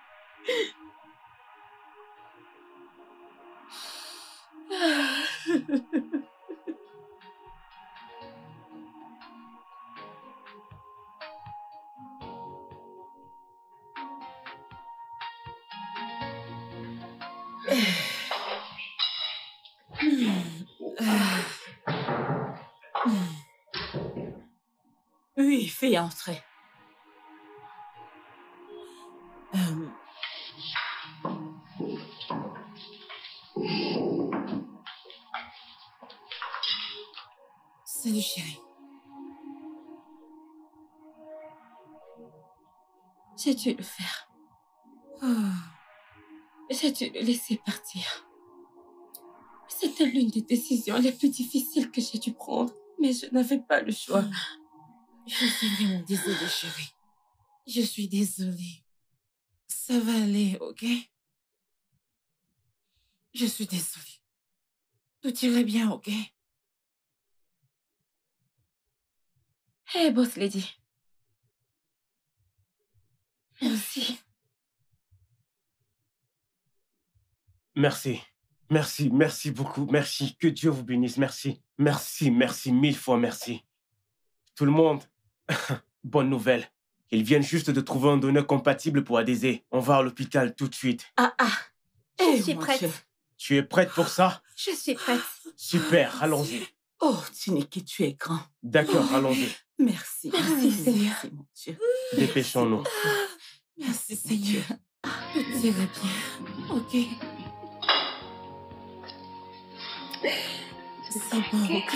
Oui, fais entrer. Salut, chérie. J'ai dû le faire. J'ai dû le laisser partir. C'était l'une des décisions les plus difficiles que j'ai dû prendre, mais je n'avais pas le choix. Je suis vraiment désolée, chérie. Je suis désolée. Ça va aller, ok? Je suis désolée. Tout irait bien, ok? Hey, boss lady. Merci. Merci. Merci, merci beaucoup. Merci. Que Dieu vous bénisse. Merci. Merci, merci, 1000 fois merci. Tout le monde, bonne nouvelle. Ils viennent juste de trouver un donneur compatible pour Adésée. On va à l'hôpital tout de suite. Je suis prête. Tu es prête pour ça? Je suis prête. Super, allons-y. Oh, Tineke, tu es grand. D'accord, allons-y. Merci. Merci, Seigneur. Merci, mon Dieu. Dépêchons-nous. Merci, Seigneur. Tout ira bien, ok? C'est bon, ok?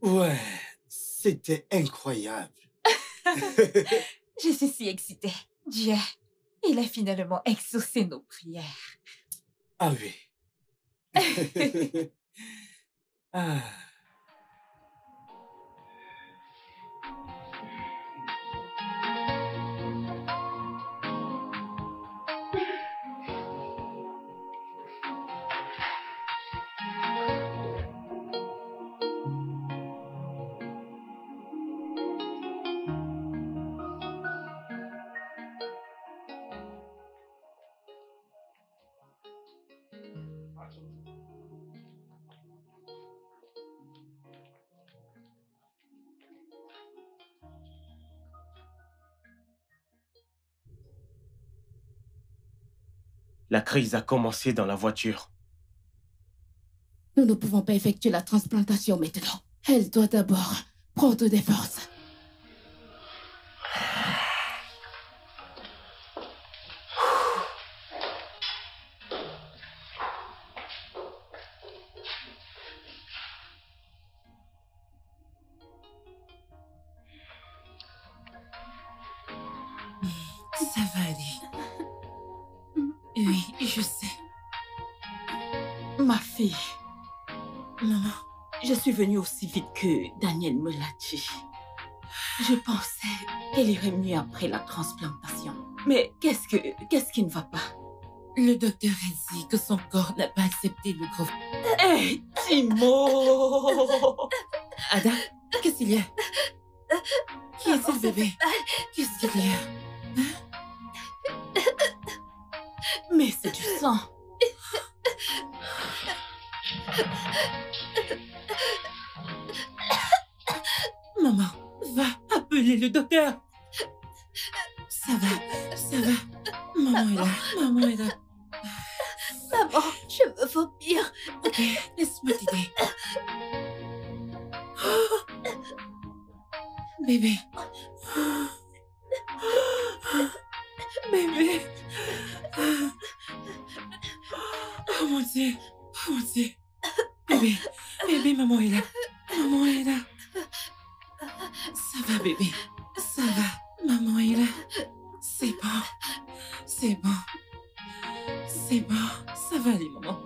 Ouais, c'était incroyable. Je suis si excitée. Dieu, il a finalement exaucé nos prières. Ah oui. Ah. La crise a commencé dans la voiture. Nous ne pouvons pas effectuer la transplantation maintenant. Elle doit d'abord prendre des forces. Ça va aller. Oui, je sais. Ma fille, Maman, je suis venue aussi vite que Daniel me l'a dit. Je pensais qu'elle irait mieux après la transplantation. Mais qu'est-ce qui ne va pas? le docteur a dit que son corps n'a pas accepté le gros... Hé, Timo! Ada, qu'est-ce qu'il y a? Qui est ce bébé? Qu'est-ce qu'il y a? Mais c'est du sang. Maman, va appeler le docteur. Ça va. Maman est là, maman est là. Maman, je veux vomir. Ok, laisse-moi t'aider. Bébé. Bébé. Oh mon Dieu. Oh mon Dieu. Bébé, maman est là. Maman est là. Ça va, bébé. Ça va. Maman est là. C'est bon. C'est bon. C'est bon. Ça va aller, maman.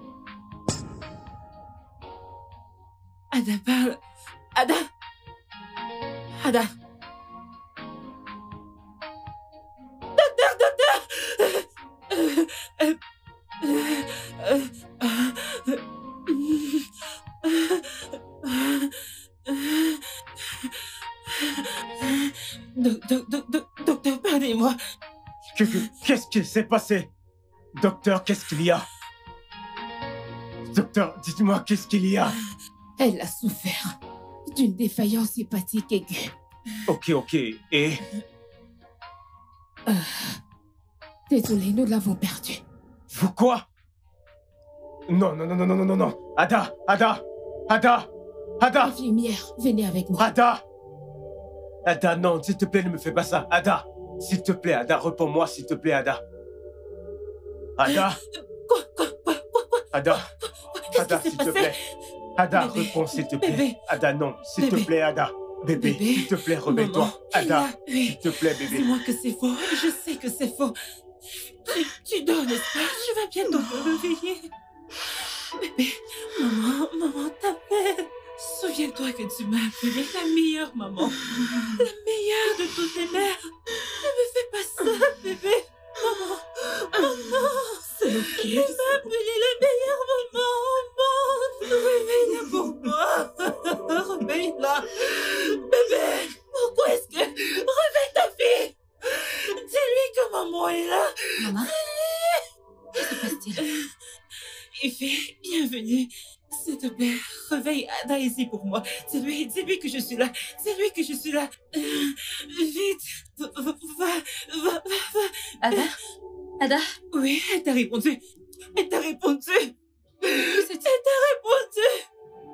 Ada parle. Ada. Ada. Docteur, pardonnez-moi. Qu'est-ce qui s'est passé? Docteur, qu'est-ce qu'il y a? Docteur, dites-moi, qu'est-ce qu'il y a? Elle a souffert d'une défaillance hépatique aiguë. Ok, et? Désolé, nous l'avons perdue. Vous quoi? Non. Ada! Infirmière, venez avec moi. Ada, non, s'il te plaît, ne me fais pas ça. Ada, s'il te plaît, Ada, réponds-moi, s'il te plaît, Ada. Ada. Quoi? Ada, Qu'est-ce qui s'est s'il te passé? plaît. Ada, Bébé. réponds, s'il te plaît. Bébé. Ada, non, s'il te Bébé. plaît, Ada. Bébé, Bébé. s'il te plaît, réveille-toi. Maman, Ada, oui. s'il te plaît, bébé. Dis-moi que c'est faux. Je sais que c'est faux. Tu dors, n'est-ce pas? Je vais bientôt te réveiller. Bébé, maman t'appelle. Souviens-toi que tu m'as appelée la meilleure maman. La meilleure de toutes les mères. Ne me fais pas ça, bébé. Maman. C'est ok. Tu m'as appelée la meilleure maman. Réveille-la pour moi. Réveille-la. Bébé, pourquoi est-ce que... Réveille ta fille. Dis-lui que maman est là. Maman, que se passe-t-il? Effie, bienvenue. S'il te plaît, réveille Ada ici pour moi. Dis-lui que je suis là. Dis-lui que je suis là. Vite. Va. Ada? Oui, elle t'a répondu. Elle t'a répondu.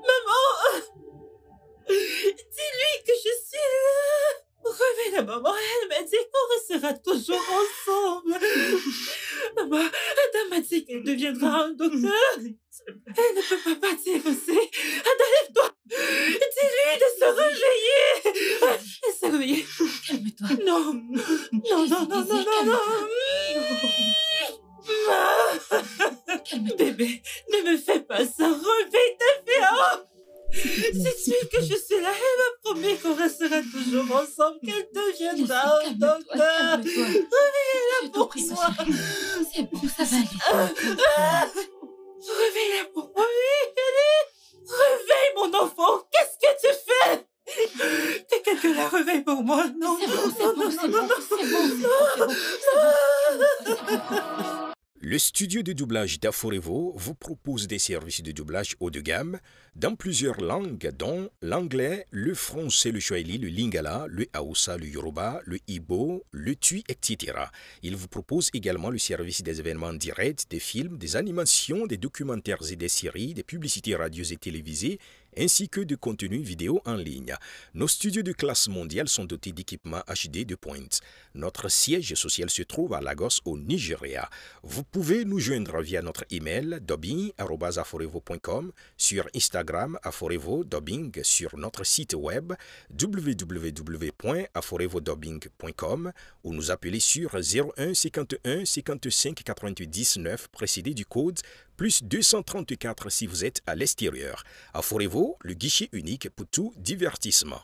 Maman. Dis-lui que je suis là. Réveille-la que maman, elle m'a dit qu'on restera toujours ensemble. Maman m'a dit qu'elle deviendra un docteur. Elle ne peut pas partir aussi. Lève-toi. Dis-lui de se réveiller. Elle s'est réveillée. Calme-toi. Non. Non, non, non, non, non, non. Bébé, ne me fais pas ça. Réveille-toi, fille. C'est que je suis là. Elle m'a promis qu'on restera toujours ensemble, qu'elle deviendra un docteur. Réveille-la pour moi. C'est bon, ça va aller. Réveille-la pour moi, réveille mon enfant. Qu'est-ce que tu fais? Que quelqu'un la réveille pour moi. Non, Le studio de doublage d'Aforevo vous propose des services de doublage haut de gamme dans plusieurs langues, dont l'anglais, le français, le swahili, le lingala, le hausa, le yoruba, le igbo, le tui, etc. Il vous propose également le service des événements directs, des films, des animations, des documentaires et des séries, des publicités radio et télévisées, ainsi que de contenus vidéo en ligne. Nos studios de classe mondiale sont dotés d'équipements HD de pointe. Notre siège social se trouve à Lagos, au Nigeria. Vous pouvez nous joindre via notre email dubbing@aforevo.com, sur Instagram Aforevo Dubbing, sur notre site web www.aforevodubbing.com ou nous appeler sur 01 51 55 88 19 précédé du code plus 234 si vous êtes à l'extérieur. Aforevo, le guichet unique pour tout divertissement.